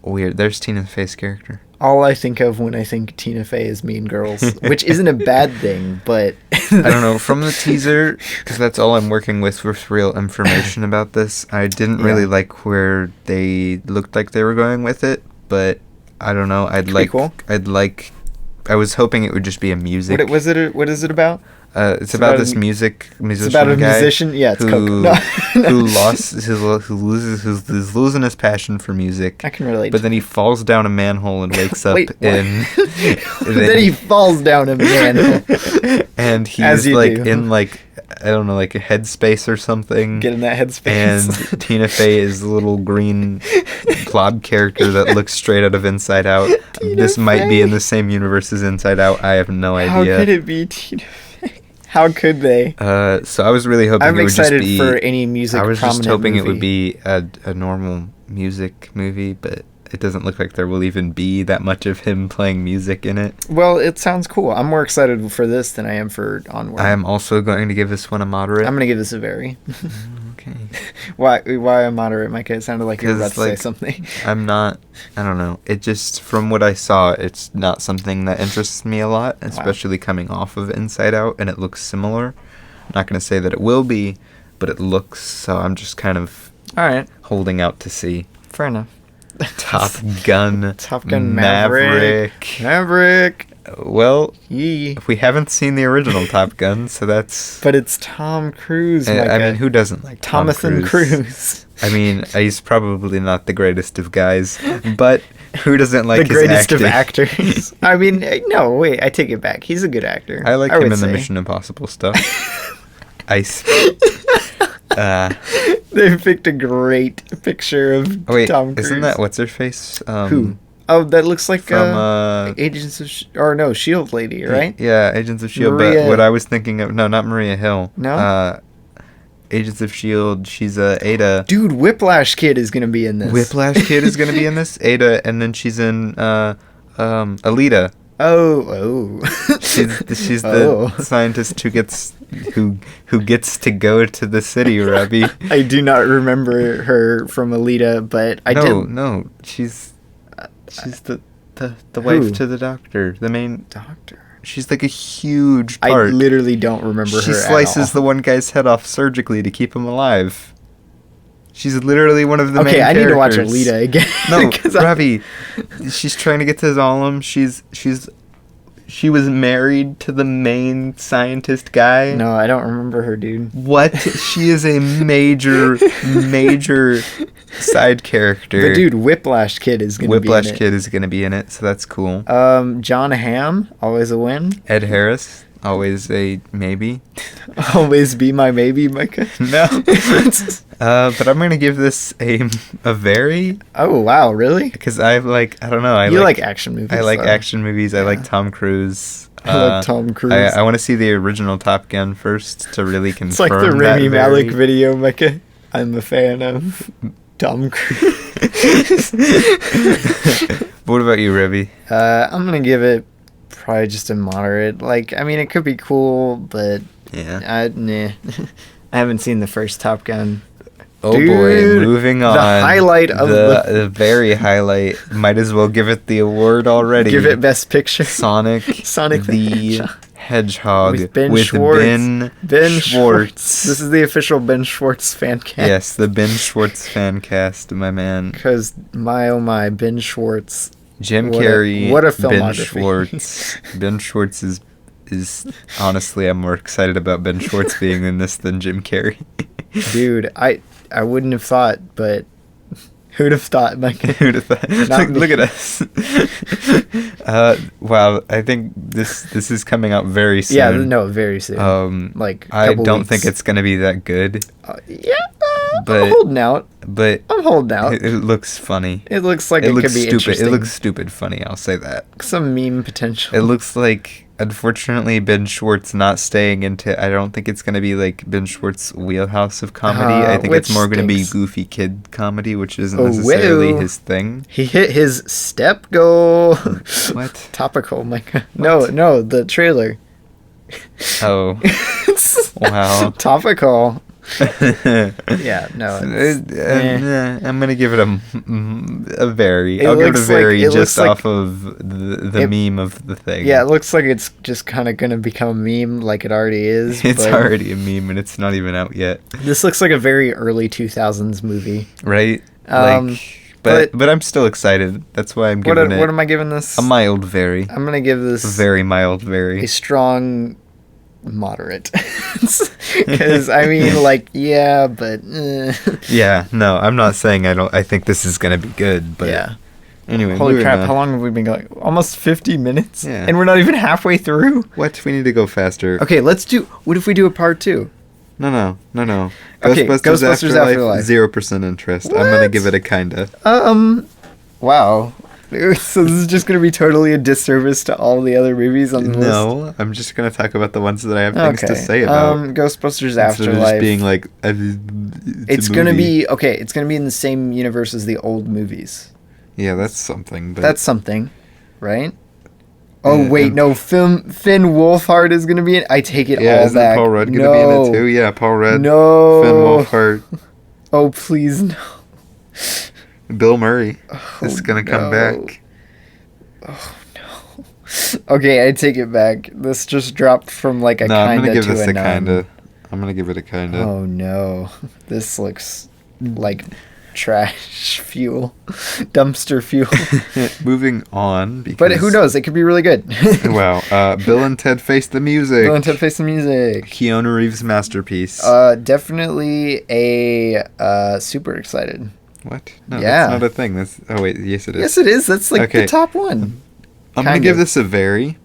weird. There's Tina Fey's character. All I think of when I think Tina Fey is Mean Girls, which isn't a bad thing, but... I don't know. From the teaser, because that's all I'm working with real information about this, I didn't really like where they looked like they were going with it, but I don't know. I was hoping it would just be a music... What is it about? It's about this musician guy. It's about a musician. Yeah, it's Coco. No. who's losing his passion for music. I can relate. But then he falls down a manhole and wakes up in. Then he falls down a manhole. And he's in I don't know, a headspace or something. Get in that headspace. And Tina Fey is the little green blob character that looks straight out of Inside Out. This might be in the same universe as Inside Out. I have no idea. How could it be Tina Fey? How could they? So I was really hoping I'm it would just excited be... for any music I was just prominent hoping it movie. would be a normal music movie, but it doesn't look like there will even be that much of him playing music in it. Well, it sounds cool. I'm more excited for this than I am for Onward. I am also going to give this one a moderate. I'm going to give this a very. Okay. Why a moderate, Micah? It sounded like you were about to say something. I'm not... I don't know. It just... From what I saw, it's not something that interests me a lot, especially coming off of Inside Out, and it looks similar. I'm not going to say that it will be, but it looks... So I'm just kind of... All right. Holding out to see. Fair enough. Top Gun Maverick. Well, Yee. we haven't seen the original Top Gun, so that's... But it's Tom Cruise, Micah. I mean, who doesn't like Tom Cruise? I mean, he's probably not the greatest of guys, but who doesn't like the his greatest acting? of actors? I mean, no, wait, I take it back. He's a good actor. I like him in the Mission Impossible stuff. They picked a great picture of Tom Cruise. Isn't that what's-her-face? Who? Oh, that looks like from Agents of... S.H.I.E.L.D. lady, right? Yeah, Agents of S.H.I.E.L.D., but what I was thinking of... No, not Maria Hill. No? Agents of S.H.I.E.L.D., she's Ada. Dude, Whiplash Kid is going to be in this. Whiplash Kid is going to be in this? Ada, and then she's in Alita. Oh. She's the scientist who gets to go to the city, Robbie. I do not remember her from Alita, but I did. No, she's the wife to the doctor, the main doctor. She's like a huge part. I literally don't remember her. She slices the one guy's head off surgically to keep him alive. She's literally one of the main characters. Okay, I need to watch Alita again. No, Robbie, she's trying to get to Zalem. She was married to the main scientist guy. No, I don't remember her, dude. What? She is a major side character. But dude, Whiplash Kid is going to be in it. Whiplash Kid is going to be in it, so that's cool. John Hamm, always a win. Ed Harris, always a maybe. Always be my maybe, Micah. No. But I'm going to give this a very... Oh, wow, really? Because I don't know. You like action movies. I like action movies. Yeah. I like Tom Cruise. I like Tom Cruise. I want to see the original Top Gun first to really confirm. It's like the Rami Malek video, Micah. I'm a fan of Tom Cruise. What about you, Robbie? I'm going to give it probably just a moderate. I mean, it could be cool, but... Yeah. Nah. I haven't seen the first Top Gun. Oh, dude, boy, moving on. The highlight of the very highlight. Might as well give it the award already. Give it Best Picture. Sonic the Hedgehog with Ben Schwartz. Ben Schwartz. This is the official Ben Schwartz fan cast. Yes, the Ben Schwartz fan cast, my man. Because my oh my, Ben Schwartz. Jim Carrey. What a filmography. Ben Schwartz. Ben Schwartz is honestly, I'm more excited about Ben Schwartz being in this than Jim Carrey. Dude, I wouldn't have thought, but who'd have thought, Mike? Who'd have thought? Look at us. Wow, I think this is coming out very soon. Yeah, no, very soon. I don't think it's gonna be that good. But I'm holding out. But I'm holding out. It looks funny. It looks like it could be stupid. interesting. It looks stupid funny. I'll say that. Some meme potential. It looks like, unfortunately, Ben Schwartz not staying into... I don't think it's going to be like Ben Schwartz's wheelhouse of comedy. I think it's more going to be goofy kid comedy, which isn't necessarily his thing. He hit his step goal. What? Topical, Micah. No, the trailer. Oh. Wow. Topical. Yeah, no. I'm gonna give it a very. I'll give it a very just off of the meme of the thing. Yeah, it looks like it's just kind of gonna become a meme, like it already is. It's already a meme, and it's not even out yet. This looks like a very early 2000s movie, right? But I'm still excited. That's why I'm giving it. What am I giving this? A mild very. I'm gonna give this a very mild very. A strong moderate. Because I mean, yeah, but yeah, no, I'm not saying I think this is gonna be good, but yeah. Anyway, holy crap, how long have we been going? Almost 50 minutes? Yeah. And we're not even halfway through? What? We need to go faster. Okay, what if we do a part 2? No. Okay, Ghostbusters Afterlife. 0% interest. What? I'm gonna give it a kinda. Wow. So this is just going to be totally a disservice to all the other movies on the list? No, I'm just going to talk about the ones that I have things to say about. Ghostbusters Instead of Afterlife. just being like, it's going to be, okay, it's going to be in the same universe as the old movies. Yeah, that's something. But that's something, right? Oh, wait, no, Finn Wolfhard is going to be in. I take it all back. Yeah, isn't Paul Rudd going to be in it too? Yeah, Paul Rudd. No. Finn Wolfhard. Oh, please, no. Bill Murray is going to come back. Oh, no. Okay, I take it back. This just dropped from like a kinda to a none. I'm going to give this a kinda. I'm going to give it a kinda. Oh, no. This looks like trash fuel. Dumpster fuel. Moving on. But who knows? It could be really good. Wow. Bill and Ted Face the Music. Bill and Ted Face the Music. Keanu Reeves' masterpiece. Definitely a super excited. What? No, that's not a thing. Oh, wait. Yes, it is. Yes, it is. That's like the top one. I'm going to give this a very,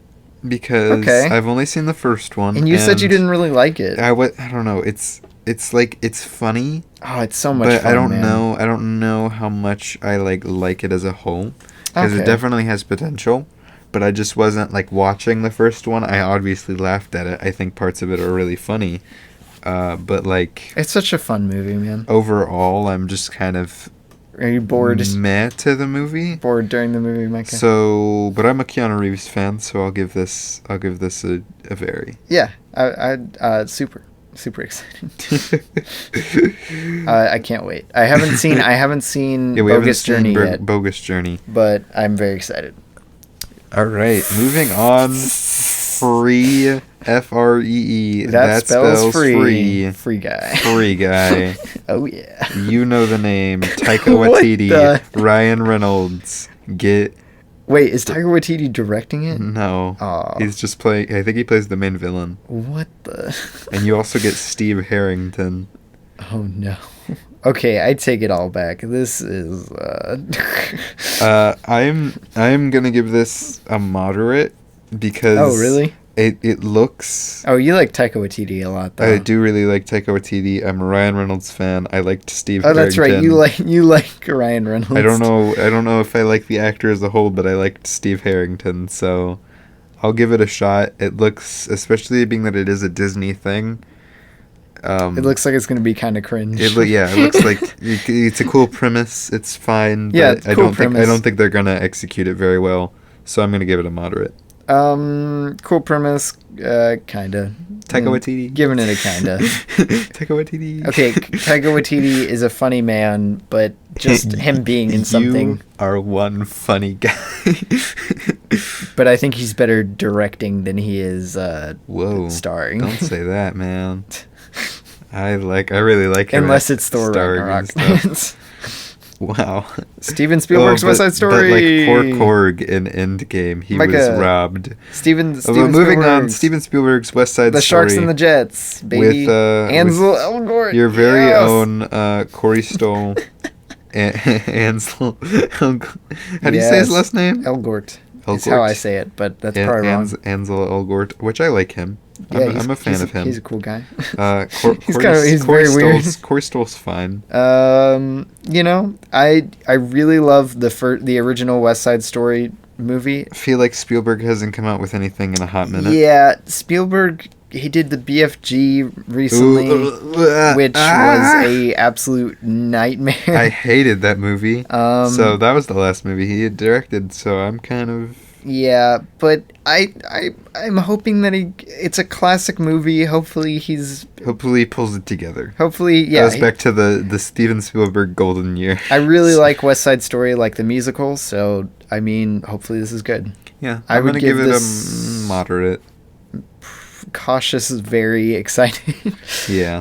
because I've only seen the first one. And you said you didn't really like it. I don't know. It's like, it's funny. Oh, it's so much fun, I don't know how much I like it as a whole. Because it definitely has potential. But I just wasn't like watching the first one. I obviously laughed at it. I think parts of it are really funny. But like, it's such a fun movie, man. Overall, I'm just kind of. Are you bored? Meh to the movie. Bored during the movie, Micah. So, but I'm a Keanu Reeves fan, so I'll give this a very. Yeah, I super excited. I can't wait. I haven't seen Bogus Journey yet. Bogus Journey. But I'm very excited. All right, moving on. Free. Free. That spells free. Free Guy. Free Guy. Oh, yeah. You know the name. Taika Waititi. Ryan Reynolds. Wait, is Taika Waititi directing it? No. He's just playing. I think he plays the main villain. What the? And you also get Steve Harrington. Oh, no. Okay, I take it all back. This is... I'm going to give this a moderate because... Oh, really? It looks... Oh, you like Taika Waititi a lot, though. I do really like Taika Waititi. I'm a Ryan Reynolds fan. I liked Steve Harrington. Oh, that's right. You like Ryan Reynolds. I don't know if I like the actor as a whole, but I liked Steve Harrington, so I'll give it a shot. It looks, especially being that it is a Disney thing... it looks like it's going to be kind of cringe. It looks like it's a cool premise. It's fine, but I don't think they're going to execute it very well, so I'm going to give it a moderate. Cool premise, kinda. Taika Waititi. Giving it a kinda. Taika Waititi. Okay, Taika Waititi is a funny man, but just him being in something. You are one funny guy. But I think he's better directing than he is starring. Don't say that, man. I really like him. Unless it's Thor Ragnarok. Wow. Steven Spielberg's West Side Story. But like poor Korg in Endgame, he was robbed. Moving on, Steven Spielberg's West Side Story. The Sharks and the Jets, baby. With Ansel Elgort. Your very own Corey Stoll. Ansel. How do you say his last name? Elgort. That's how I say it, but that's probably wrong. Ansel Elgort, which I like him. I'm a fan of him. He's a cool guy. He's very weird. Corey Stoll's fine. You know, I really love the original West Side Story movie. I feel like Spielberg hasn't come out with anything in a hot minute. Yeah, Spielberg, he did the BFG recently, which was a absolute nightmare. I hated that movie. So that was the last movie he had directed, so I'm kind of... Yeah, but I'm hoping that it's a classic movie. Hopefully he pulls it together. Hopefully, yeah. Goes back to the Steven Spielberg golden year. I really like West Side Story, like the musical, so I mean, hopefully this is good. Yeah, I'm going to give it a moderate. Cautious is very excited. Yeah.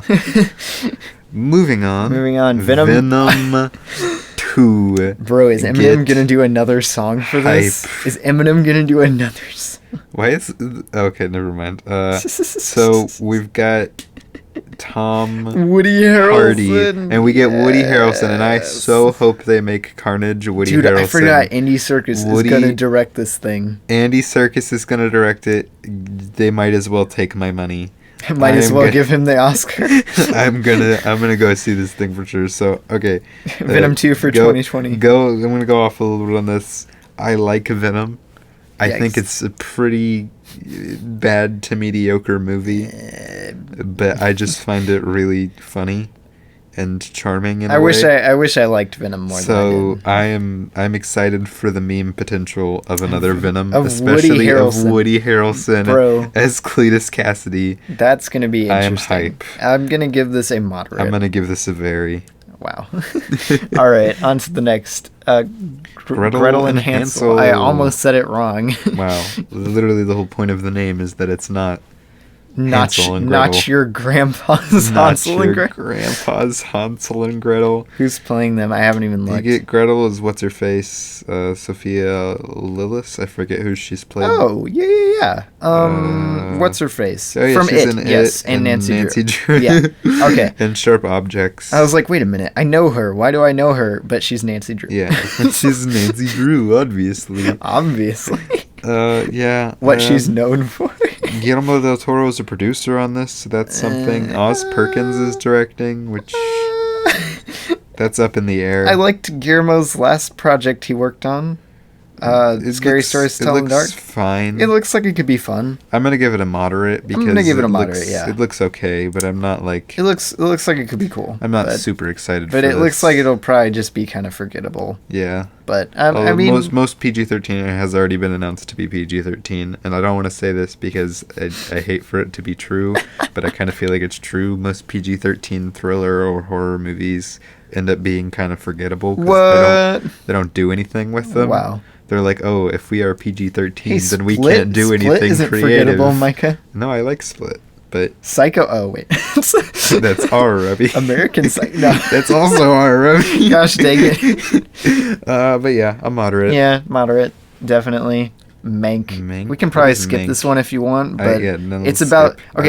Moving on. Venom 2. Bro, is Eminem gonna do another song for this? Is Eminem gonna do another song? Why is... Okay, never mind. So, we've got Woody Harrelson. And we get Woody Harrelson, and I so hope they make Carnage Woody Harrelson. Dude, I forgot Andy Serkis is gonna direct this thing. Andy Serkis is gonna direct it. They might as well take my money. Might as well give him the Oscar. I'm gonna go see this thing for sure. So okay, Venom 2 for 2020. I'm gonna go off a little bit on this. I like Venom. I think it's a pretty bad to mediocre movie, but I just find it really funny and charming in a way. I wish I liked Venom more than I did. I'm excited for the meme potential of another Venom, of especially Woody of Woody Harrelson Bro. as Cletus Cassidy. That's going to be interesting. I am hype. I'm going to give this a moderate. I'm going to give this a very. Wow. All right, on to the next. Gretel and Hansel. I almost said it wrong. Wow. Literally the whole point of the name is that it's not Hansel and Gretel. Not your grandpa's Hansel and Gretel. Grandpa's Hansel and Gretel. Who's playing them? I haven't even looked. You get Gretel as what's her face, Sophia Lillis. I forget who she's played. Oh yeah. What's her face? Oh, yeah, from she's It. in Yes, It and Nancy Drew. Yeah. Okay. And Sharp Objects. I was like, wait a minute. I know her. Why do I know her? But she's Nancy Drew. Yeah, she's Nancy Drew, obviously. Obviously. Yeah. What she's known for. Guillermo del Toro is a producer on this, so that's something. Oz Perkins is directing, which that's up in the air. I liked Guillermo's last project he worked on. Scary Stories to Tell in the Dark. Fine. It looks like it could be fun. I'm gonna give it a moderate because I'm gonna give it a moderate. Yeah, it looks okay, but I'm not like. It looks like it could be cool. I'm not super excited. But it looks like it'll probably just be kind of forgettable. Yeah. But I mean, most PG-13 has already been announced to be PG-13, and I don't want to say this because I hate for it to be true, but I kind of feel like it's true. Most PG-13 thriller or horror movies end up being kind of forgettable because they don't do anything with them. Wow. They're like, oh, if we are PG-13, then we Split? can't do Split anything isn't creative. Forgettable, Micah? No, I like Split, but Psycho. Oh wait, that's our Robbie. American Psycho. No, that's also our Robbie. Gosh dang it. But yeah, I'm moderate. Yeah, moderate, definitely. Mank. We can probably skip this one if you want, but it's about we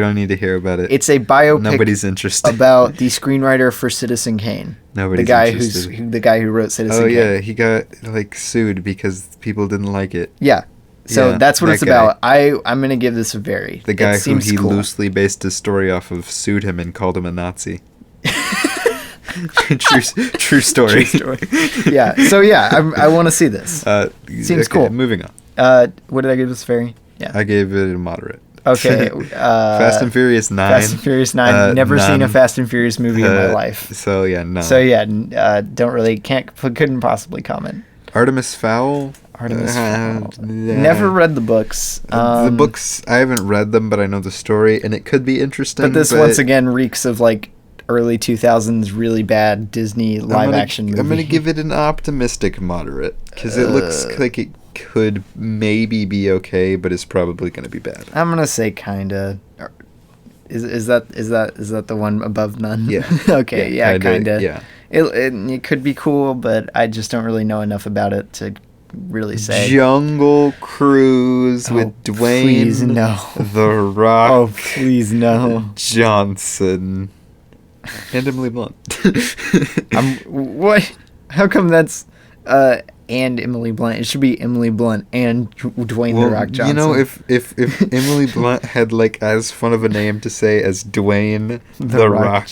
don't need to hear about it. It's a biopic. Nobody's interested about the screenwriter for Citizen Kane. Nobody's interested. The guy who wrote Citizen Kane. Oh yeah, he got sued because people didn't like it. Yeah. So that's what it's about. I'm gonna give this a very. The guy who he loosely based his story off of sued him and called him a Nazi. True story. Yeah. So yeah, I want to see this. Seems cool. Moving on. What did I give this fairy? Yeah. I gave it a moderate. Okay. Fast and Furious 9. Fast and Furious 9. Never seen a Fast and Furious movie in my life. So yeah, no. So yeah, couldn't possibly comment. Artemis Fowl. Never read the books. The books, I haven't read them, but I know the story, and it could be interesting. But this once again reeks of like early 2000s really bad Disney live action movie. I'm going to give it an optimistic moderate because it looks like it could maybe be okay, but it's probably going to be bad. I'm going to say kind of. Is that the one above none? Yeah. Okay, yeah, kind of. Yeah. It could be cool, but I just don't really know enough about it to really say. Jungle Cruise with Dwayne please no. The Rock. Oh, please no. Johnson. And Emily Blunt. What? How come that's and Emily Blunt? It should be Emily Blunt and Dwayne The Rock Johnson. You know, if Emily Blunt had like as fun of a name to say as Dwayne The Rock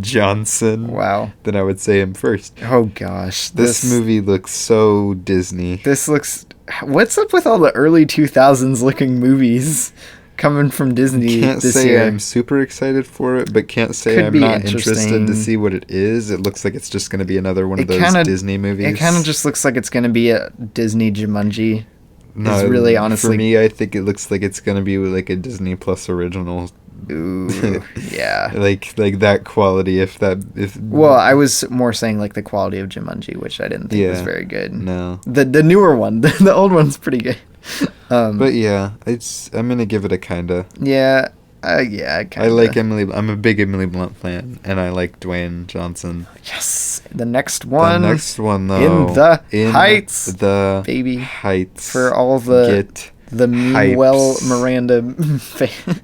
Johnson, wow, then I would say him first. Oh gosh, this movie looks so Disney. This looks. What's up with all the early 2000s looking movies? Coming from Disney can't this say year. I'm super excited for it, but can't say I'm not interested to see what it is. It looks like it's just going to be another one of those Disney movies. It kind of just looks like it's going to be a Disney Jumanji. No, really, honestly, for me, I think it looks like it's going to be like a Disney Plus original. Ooh, yeah. like that quality. Well, I was more saying like the quality of Jumanji, which I didn't think was very good. No, the newer one, the old one's pretty good. But yeah, I'm gonna give it a kinda. Yeah, kinda. I like Emily. I'm a big Emily Blunt fan, and I like Dwayne Johnson. Yes, the next one. Though, in Heights. The baby Heights for all the Meanwell Miranda fans.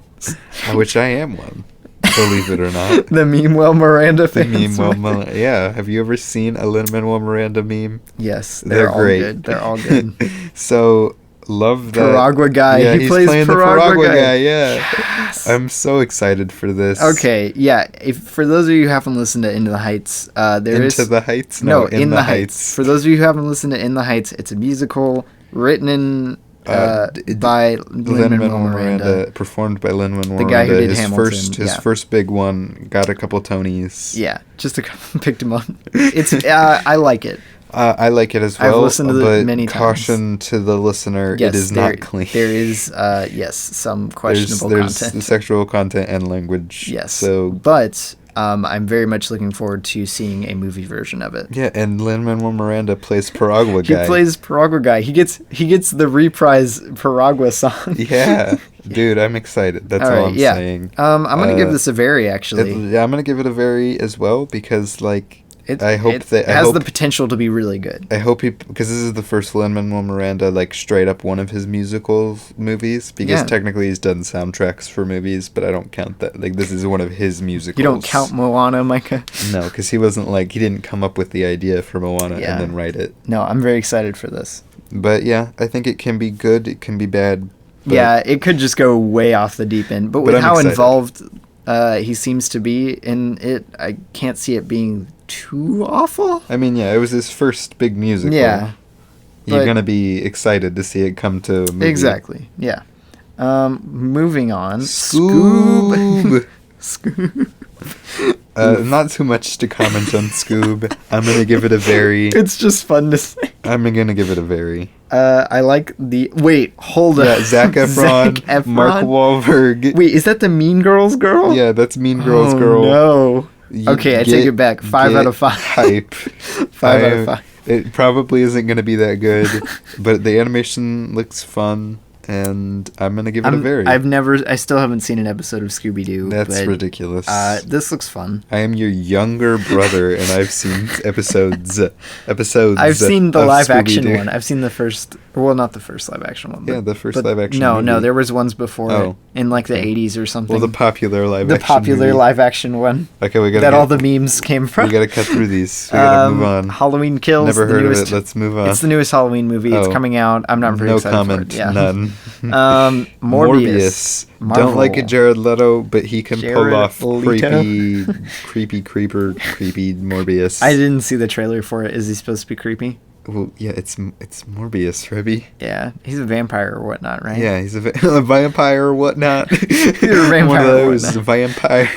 Which I am one. Believe it or not. The Meanwell Miranda fans. Yeah. Have you ever seen a Lin-Manuel Miranda meme? Yes, they're all great. Good. They're all good. So, Love that. Paragua guy. Yeah, he he's plays playing Paragua the Paragua guy. guy. Yeah. Yes. I'm so excited for this. Okay, yeah. If for those of you who haven't listened to Into the Heights, there is Into the Heights? no In the Heights. For those of you who haven't listened to In the Heights, it's a musical written in by Lin-Manuel Miranda. Performed by Lin-Manuel Miranda. The guy who did his Hamilton, his first big one, got a couple Tonys. Yeah, just a couple picked him up. It's I like it. I like it as well. I've listened to it many times. Caution to the listener, Yes, it is not clean. There is some questionable there's content. sexual content and language. Yes. So, but I'm very much looking forward to seeing a movie version of it. yeah, and Lin-Manuel Miranda plays Paragua guy. He plays Paragua guy. He gets the reprise Paragua song. Yeah, dude, I'm excited. That's all I'm saying. I'm gonna give this a very actually. I'm gonna give it a very as well because like. It It has the potential to be really good. I hope because this is the first Lin-Manuel Miranda like straight up one of his musical movies because technically he's done soundtracks for movies, but I don't count that. Like this is one of his musicals. You don't count Moana, Micah? No, because he didn't come up with the idea for Moana and then write it. No, I'm very excited for this. But yeah, I think it can be good. It can be bad. Yeah, it could just go way off the deep end. But with how excited. involved he seems to be in it, I can't see it being too awful. I mean, yeah, it was his first big musical. Yeah. You're going to be excited to see it come to a movie. Exactly, yeah. Moving on. Scoob. Scoob. Not too much to comment on Scoob. I'm going to give it a very... It's just fun to say. I'm going to give it a very... I like the... Wait, hold up. Zac Efron, Mark Wahlberg. Wait, is that the Mean Girls girl? Yeah, that's Mean Girls girl. No. Okay, I take it back. 5 out of 5. Hype. 5 out of 5. It probably isn't going to be that good, but the animation looks fun, and I'm going to give it a very. I still haven't seen an episode of Scooby-Doo. That's ridiculous. This looks fun. I am your younger brother, and I've seen episodes. I've seen the live action Scooby-Doo. one. I've seen the first, well, not the first live action one. Yeah, the first live action No, movie. there was ones before it, in like the 80s or something. Well, the popular live action one. Okay, we got that all the memes came from. We gotta cut through these. We gotta move on. Halloween Kills. Never heard of it. Let's move on. It's the newest Halloween movie. It's coming out. I'm not very excited for it. Yeah. None. Morbius. Don't like a Jared Leto, but he can pull off creepy Morbius. I didn't see the trailer for it. Is he supposed to be creepy? Well, yeah, it's Morbius, Robbie. Yeah, he's a vampire or whatnot, right? Yeah, he's a vampire or whatnot. He's a vampire One of those or whatnot. vampire.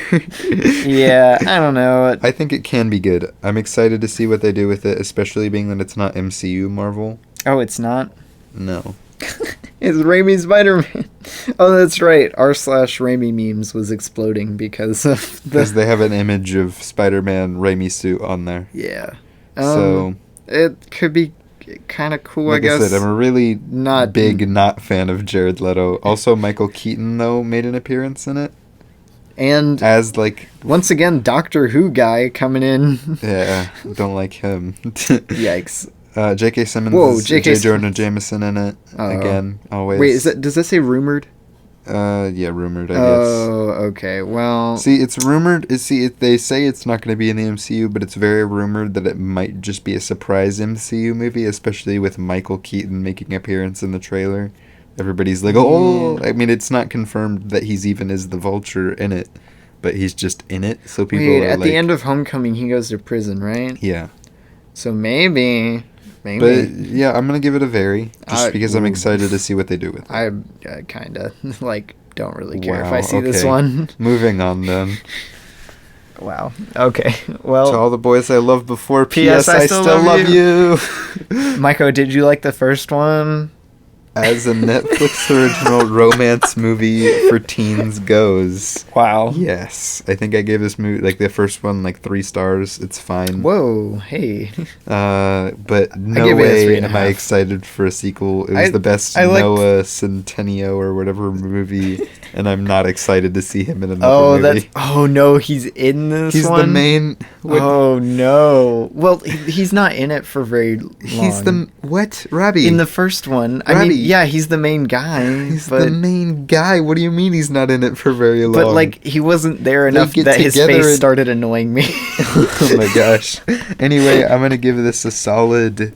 Yeah, I don't know. I think it can be good. I'm excited to see what they do with it, especially being that it's not MCU Marvel. Oh, it's not? No. It's Raimi Spider-Man. Oh, that's right. r/Raimi memes was exploding because of because they have an image of Spider-Man Raimi suit on there. Yeah. So it could be kind of cool, like I guess. I said, I'm a really not fan of Jared Leto. Also, Michael Keaton though made an appearance in it, and as like once again Doctor Who guy coming in. Yeah, don't like him. Yikes. J.K. Simmons. Whoa, J. Jonah Jameson in it again. Always. Wait, does that say rumored? Yeah, rumored. I guess. Oh, okay. Well, see, it's rumored. They say it's not going to be in the MCU, but it's very rumored that it might just be a surprise MCU movie, especially with Michael Keaton making an appearance in the trailer. Everybody's like, "Oh!" I mean, it's not confirmed that he's even is the Vulture in it, but he's just in it. So people are at like, the end of Homecoming, he goes to prison, right? Yeah. So maybe. But yeah, I'm gonna give it a very, just because I'm excited to see what they do with it. I kind of don't really care if I see this one. Moving on then. Wow. Okay. Well, to all the boys I loved before, P.S. I still love you. Micah, did you like the first one? As a Netflix original romance movie for teens goes. Wow. Yes. I think I gave this movie, like the first one, 3 stars. It's fine. Whoa, hey. But no way am I excited for a sequel. It was the best Noah Centineo or whatever movie, and I'm not excited to see him in another movie. Oh no, he's in this He's one? the main... Oh no. Well, he's not in it for very long. He's the... What? Robbie? In the first one. Robbie. I mean, yeah, he's the main guy. He's the main guy. What do you mean he's not in it for very long? But he wasn't there enough that his face started annoying me. Oh my gosh. Anyway, I'm gonna give this a solid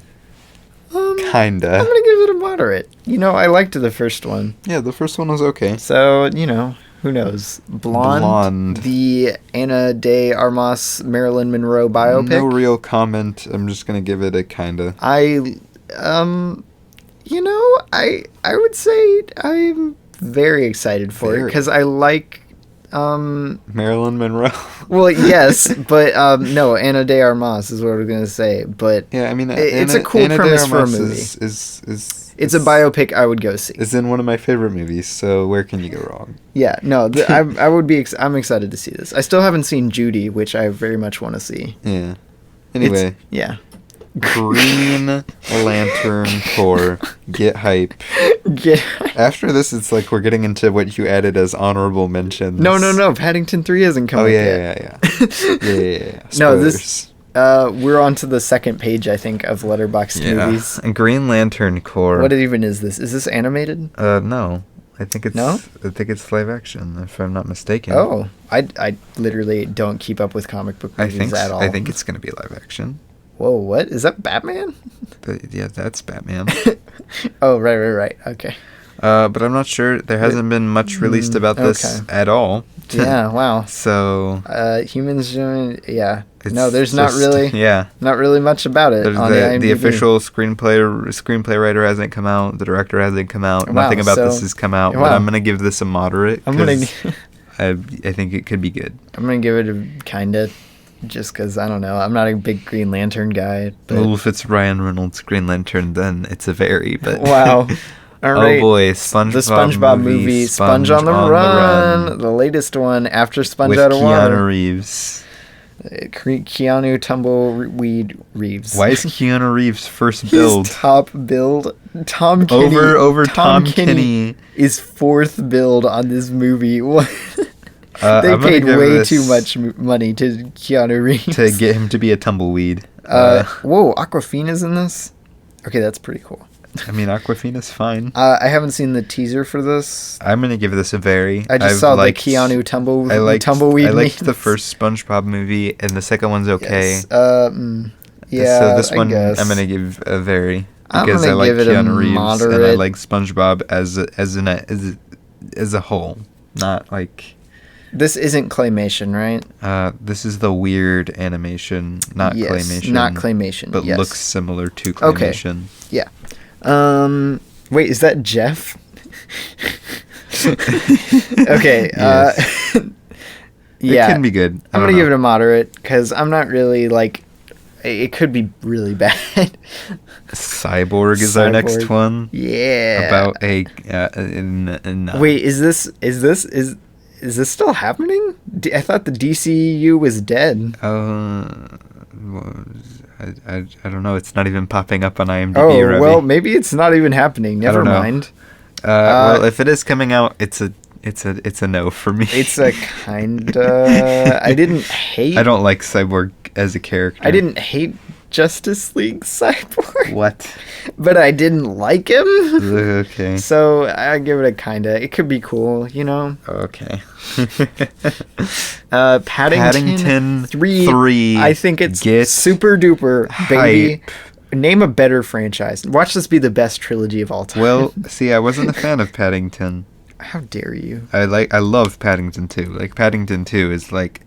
Kinda. I'm gonna give it a moderate. You know, I liked the first one. Yeah, the first one was okay. So, you know, who knows? Blonde. The Ana de Armas Marilyn Monroe biopic. No real comment. I'm just gonna give it a kinda. You know, I would say I'm very excited for it because I like Marilyn Monroe. Well, yes, but no, Ana de Armas is what I was gonna say. But yeah, I mean, it's a cool premise for a movie. It's a biopic I would go see. It's in one of my favorite movies, so where can you go wrong? Yeah, no, I would be. I'm excited to see this. I still haven't seen Judy, which I very much want to see. Yeah. Anyway. Yeah. Green Lantern Corps. Get hype. After this, it's like we're getting into what you added as honorable mentions. No. Paddington 3 hasn't come out yet. Yeah. No, this. We're on to the second page, I think, of Letterboxd movies. And Green Lantern Corps. What even is this? Is this animated? No. I think it's No? I think it's live action, if I'm not mistaken. Oh, I literally don't keep up with comic book movies at all. I think it's gonna be live action. Whoa, what? Is that Batman? Yeah, that's Batman. Oh, right. Okay. But I'm not sure. There hasn't been much released about this at all. Yeah, wow. So... humans doing... Yeah. No, there's not really... Yeah. Not really much about it on the IMDb. The official screenplay writer hasn't come out. The director hasn't come out. Wow, Nothing about this has come out. Wow. But I'm going to give this a moderate. I'm going to... I think it could be good. I'm going to give it a kinda... Just because, I don't know, I'm not a big Green Lantern guy. But... Well, if it's Ryan Reynolds' Green Lantern, then it's a very, but... Wow. All right. Oh boy, The SpongeBob movie, Sponge on the Run. The latest one after Sponge with Out of Water. Keanu Reeves. Keanu Tumbleweed Reeves. Why is Keanu Reeves first build? He's top build. Tom Kenny. Over Tom Kenny. Is fourth build on this movie. They paid way too much money to Keanu Reeves. To get him to be a tumbleweed. Whoa, Aquafina's in this? Okay, that's pretty cool. I mean, Aquafina's fine. I haven't seen the teaser for this. I'm going to give this a very... I just saw the Keanu Tumbleweed. I liked the first SpongeBob movie, and the second one's okay. Yes. Yeah, so this one, guess. I'm going to give a very... I'm Because I gonna like give it Keanu a Reeves, moderate. and I like SpongeBob as a whole. Not like... This isn't claymation, right? This is the weird animation, not claymation. Not claymation, but yes. looks similar to claymation. Okay. Yeah. Wait, is that Jeff? Okay. Yes. Yeah. It can be good. I'm going to give it a moderate because I'm not really like... It could be really bad. Cyborg is our next one. Yeah. About a... Wait, is this still happening? I thought the DCU was dead. I don't know. It's not even popping up on IMDb. Oh, Robbie. well, maybe it's not even happening. Never mind. Well, if it is coming out, it's a no for me. It's a kinda... I didn't hate... I don't like Cyborg as a character. I didn't hate Justice League Cyborg. What? But I didn't like him. Okay. So I give it a kinda. It could be cool, you know? Okay. Paddington 3. I think it's super duper, baby. Hype. Name a better franchise. Watch this be the best trilogy of all time. Well, see, I wasn't a fan of Paddington. How dare you? I love Paddington 2. Like, Paddington 2 is like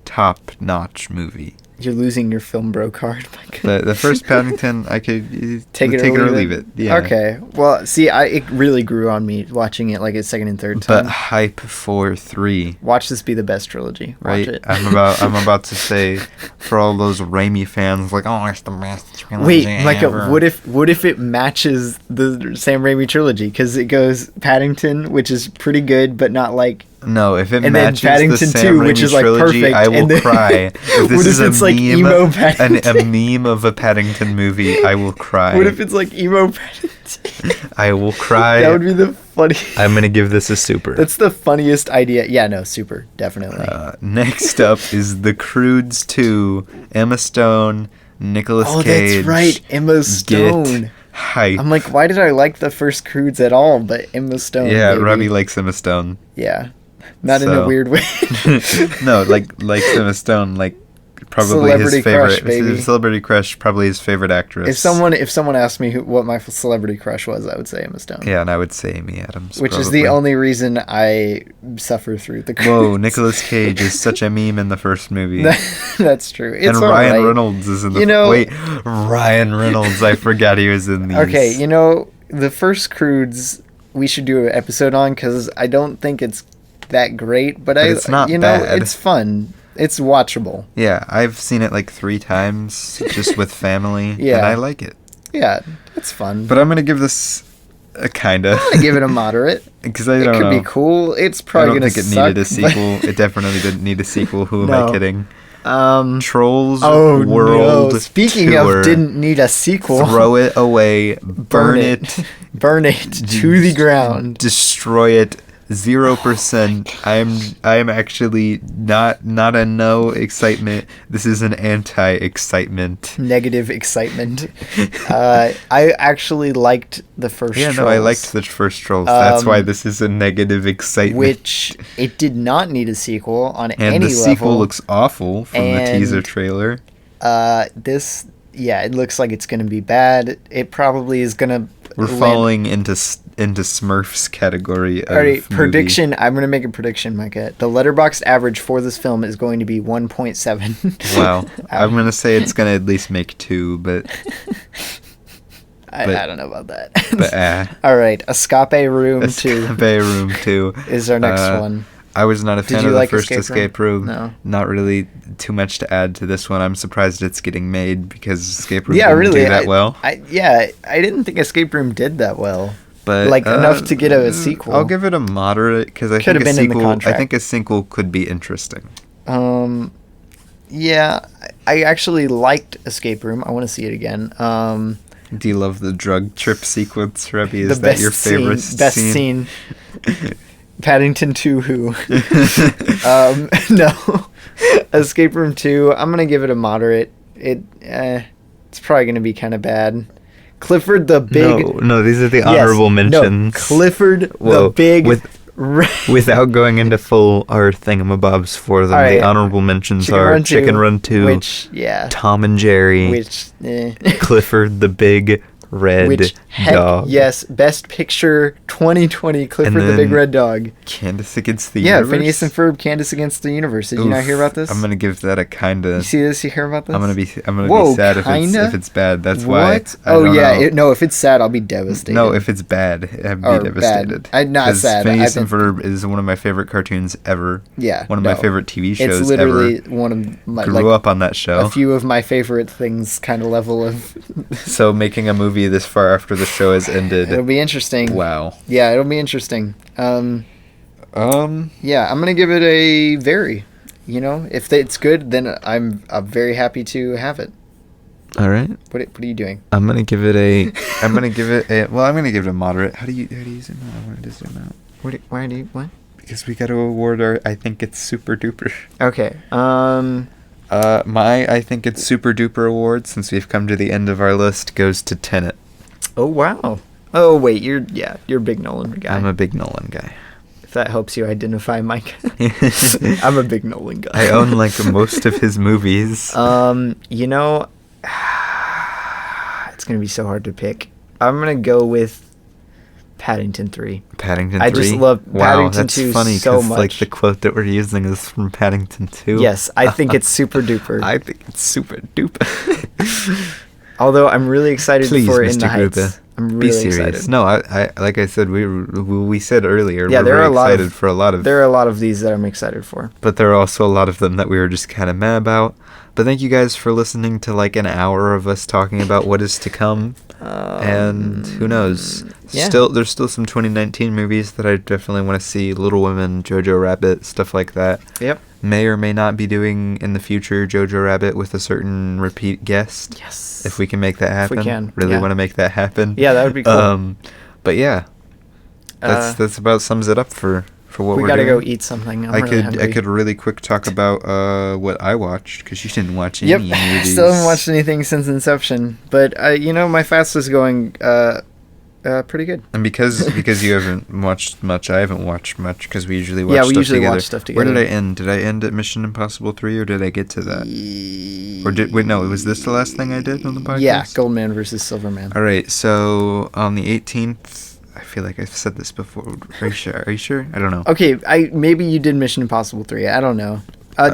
top-notch movie. You're losing your film bro card, Micah. The first Paddington, I could take it or leave it. Yeah. Okay. Well, see, it really grew on me watching it like a second and third time. But hype for 3. Watch this be the best trilogy. Watch it. I'm about to say for all those Raimi fans, like, oh, it's the best trilogy. Wait, Micah, ever. what if it matches the Sam Raimi trilogy? Because it goes Paddington, which is pretty good, but not like. No, if it and matches then Paddington the Sam 2, which Raimi is like trilogy, perfect. I will cry. If this is a like meme, emo Paddington? a meme of a Paddington movie, I will cry. What if it's like emo Paddington? I will cry. That would be the funniest. I'm gonna give this a super. That's the funniest idea. Yeah, no, super, definitely. Next up is The Croods 2. Emma Stone, Nicolas Cage. Oh, that's right, Emma Stone. Get hype. I'm like, why did I like the first Croods at all? But Emma Stone. Yeah, baby. Robbie likes Emma Stone. Yeah. Not in a weird way. No, like Emma Stone, like probably Celebrity his favorite. crush, baby. Celebrity crush, probably his favorite actress. If someone asked me what my celebrity crush was, I would say Emma Stone. Yeah, and I would say Amy Adams. Which probably. is the only reason I suffer through the. Whoa, Nicolas Cage is such a meme in the first movie. That's true. It's and Ryan Reynolds is in the. Wait, know, Ryan Reynolds. I forgot he was in these. Okay, the first Croods we should do an episode on because I don't think it's that great, but it's not bad. It's fun. It's watchable. Yeah, I've seen it like 3 times just with family, Yeah. and I like it. Yeah, it's fun. But I'm gonna give this a kinda. I'm gonna give it a moderate. Because I don't know. It could be cool. It's probably gonna suck. I don't think it needed a sequel. It definitely didn't need a sequel. Who am I kidding? Trolls World no. Speaking Tour. of didn't need a sequel. Throw it away. Burn it. Burn it to the ground. Destroy it. 0%. I am actually not a no excitement. This is an anti-excitement. Negative excitement. I actually liked the first Trolls. Yeah, no, I liked the first Trolls. That's why this is a negative excitement. Which it did not need a sequel on any level. And the sequel looks awful from the teaser trailer. It looks like it's going to be bad. It probably is going to. We're falling into Smurfs category of movie. Prediction. I'm going to make a prediction, Micah. The Letterboxd average for this film is going to be 1.7. Wow. I'm going to say it's going to at least make 2, but... I don't know about that. But, All right. Escape Room 2. Escape Room 2. Is our next one. I was not a fan of the first Escape Room. No. Not really too much to add to this one. I'm surprised it's getting made because Escape Room didn't do that well. I didn't think Escape Room did that well. But enough to get a sequel. I'll give it a moderate because I think a sequel could be interesting. Yeah, I actually liked Escape Room. I want to see it again. Do you love the drug trip sequence, Robbie? Is that your favorite scene? Best scene. Paddington 2 who? No. Escape Room 2, I'm going to give it a moderate. It's probably going to be kind of bad. Clifford the Big... No, these are the honorable mentions. No, Clifford the Big... Without going into full our thingamabobs for them, the honorable mentions are Chicken Run 2, which, Tom and Jerry, which, Clifford the Big Red Dog. Yes, Best Picture 2020, Clifford the Big Red Dog. Candace Against the Universe? Yeah, Phineas and Ferb, Candace Against the Universe. Did you not hear about this? I'm going to give that a kinda... You see this? You hear about this? I'm gonna be sad if it's bad. That's why. If it's sad, I'll be devastated. No, if it's bad, I'd be devastated. Not sad. Phineas and Ferb is one of my favorite cartoons ever. Yeah. One of my favorite TV shows ever. It's literally one of my... Grew up on that show. A few of my favorite things kind of level of... So making a movie this far after the show has ended... It'll be interesting. Wow. Yeah, it'll be interesting. Yeah, I'm gonna give it a very. If it's good, then I'm very happy to have it. All right. What are you doing? I'm gonna give it a. I'm gonna give it a moderate. How do you zoom out? I wanted to zoom out. What? Because we got to award our. I think it's super duper. Okay. My I think it's super duper award, since we've come to the end of our list, goes to Tenet. Oh wow. Oh wait, you're a big Nolan guy. I'm a big Nolan guy. If that helps you identify Mike. I'm a big Nolan guy. I own most of his movies. It's gonna be so hard to pick. I'm gonna go with Paddington 3. Paddington 3? I just love Paddington 2 funny, so much. The quote that we're using is from Paddington 2. Yes, I think it's super duper. I think it's super duper. Although I'm really excited for In the Heights. Grupa. I'm really Be serious. excited. No, I like I said, we said earlier, yeah, we're very excited for a lot of... There are a lot of these that I'm excited for. But there are also a lot of them that we were just kind of meh about. But thank you guys for listening to an hour of us talking about what is to come. And who knows? Yeah. There's still some 2019 movies that I definitely want to see. Little Women, Jojo Rabbit, stuff like that. Yep. May or may not be doing in the future Jojo Rabbit with a certain repeat guest. Yes. If we can make that happen. If we can. Really want to make that happen. Yeah, that would be cool. But yeah. That's about sums it up for what we're doing. We gotta go eat something. I'm really hungry. I could really quick talk about what I watched, because you didn't watch any movies. Still haven't watched anything since Inception. But my fastest going pretty good. And because you haven't watched much, I haven't watched much because we usually watch we stuff usually together. watch stuff together. Where did I end? Did I end at Mission Impossible 3 or did I get to that? No, was this the last thing I did on the podcast? Yeah, Goldman versus Silverman. All right, so on the 18th, I feel like I've said this before. Are you sure? I don't know. Okay, maybe you did Mission Impossible 3. I don't know.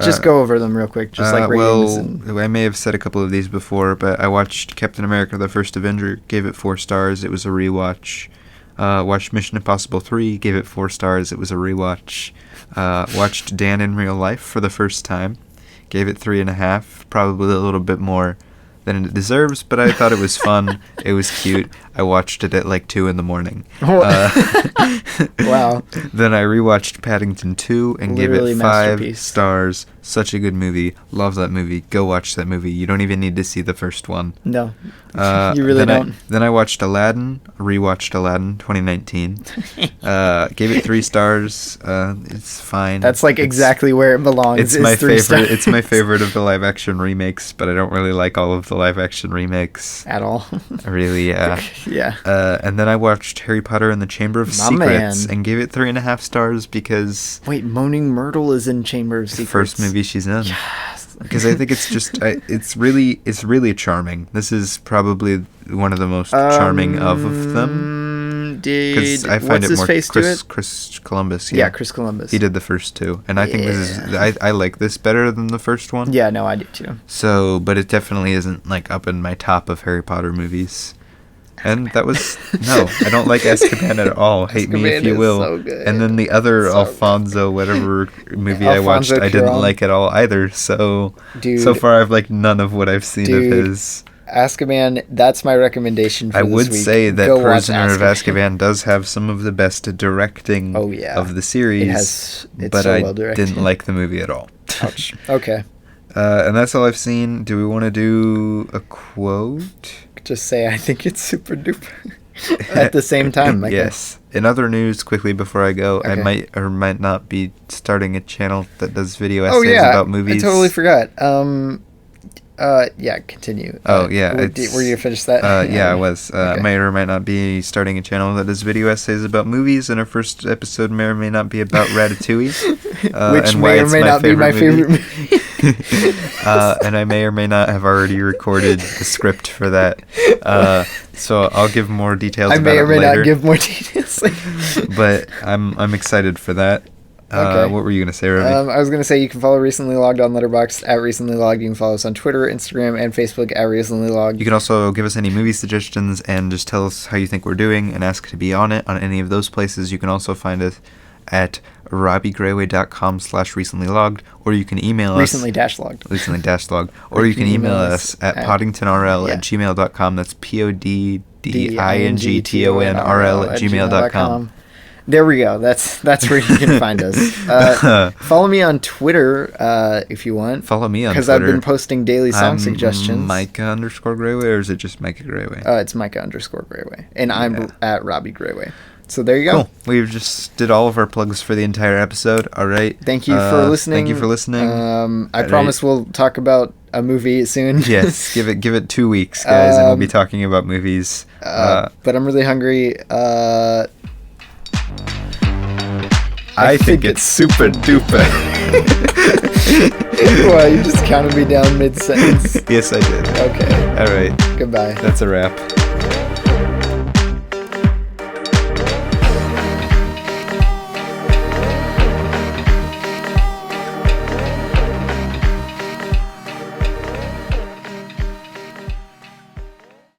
Just go over them real quick, just like ratings. I may have said a couple of these before, but I watched Captain America: The First Avenger, gave it 4 stars. It was a rewatch. Watched Mission Impossible 3, gave it 4 stars. It was a rewatch. Watched Dan in Real Life for the first time, gave it 3.5. Probably a little bit more than it deserves, but I thought it was fun. It was cute. I watched it at like 2 in the morning. Wow. Then I rewatched Paddington 2 and Literally gave it 5 masterpiece. stars. Such a good movie. Love that movie. Go watch that movie. You don't even need to see the first one. No, you really don't. Then I watched Aladdin, rewatched Aladdin 2019. Gave it 3 stars. It's fine. That's like exactly where it belongs. It's my 3 favorite. stars. It's my favorite of the live action remakes, but I don't really like all of the live action remakes. At all. Really, yeah. Yeah. And then I watched Harry Potter and the Chamber of Secrets and gave it 3.5 stars because Wait, Moaning Myrtle is in Chamber of Secrets. first movie she's in. Yes. Because I think it's just it's really charming. This is probably one of the most charming of them. Because I find it more Chris Columbus. Yeah, Chris Columbus. He did the first 2, and I think this is I like this better than the first one. Yeah, no, I do too. So, but it definitely isn't like up in my top of Harry Potter movies. And that was no, I don't like Azkaban at all. Hate me if you will. So good. And then the other Alfonso whatever movie I watched, I didn't like at all either. So so far I've liked none of what I've seen of his. Azkaban, that's my recommendation for I this would week. say that Go watch Prisoner of Azkaban does have some of the best directing of the series, but so I well directed. didn't like the movie at all. Ouch. Okay. And that's all I've seen. Do we want to do a quote? Just say I think it's super duper at the same time. Micah. Yes. In other news, quickly before I go, Okay. I might or might not be starting a channel that does video essays about movies. I totally forgot. Yeah, continue. Oh, yeah. Were you finished that? Yeah, I was. Okay. I may or might not be starting a channel that does video essays about movies, and our first episode may or may not be about Ratatouille. Which and may or may not be my favorite movie. And I may or may not have already recorded the script for that. So I'll give more details about it later. I may or may not give more details later. But I'm excited for that. Okay. What were you going to say, Robbie? I was going to say you can follow Recently Logged on Letterboxd at Recently Logged. You can follow us on Twitter, Instagram, and Facebook at Recently Logged. You can also give us any movie suggestions and just tell us how you think we're doing and ask to be on it on any of those places. You can also find us at robbiegrayway.com/recentlylogged, or you can email us Recently-logged. Recently-logged. Or you can email us at poddingtonrl@gmail.com. That's poddingtonrl@gmail.com. There we go. That's where you can find us. Follow me on Twitter if you want. Follow me on Twitter. Because I've been posting daily song suggestions. Micah_Grayway, or is it just Micah Grayway? It's Micah_Grayway. And I'm at Robbie Grayway. So there you go. Cool. We've just did all of our plugs for the entire episode. All right. Thank you for listening. Thank you for listening. I promise we'll talk about a movie soon. Yes. Give it 2 weeks, guys, and we'll be talking about movies. But I'm really hungry. I think it's super duper. Well, you just counted me down mid-sentence. Yes, I did. Okay. All right. Goodbye. That's a wrap.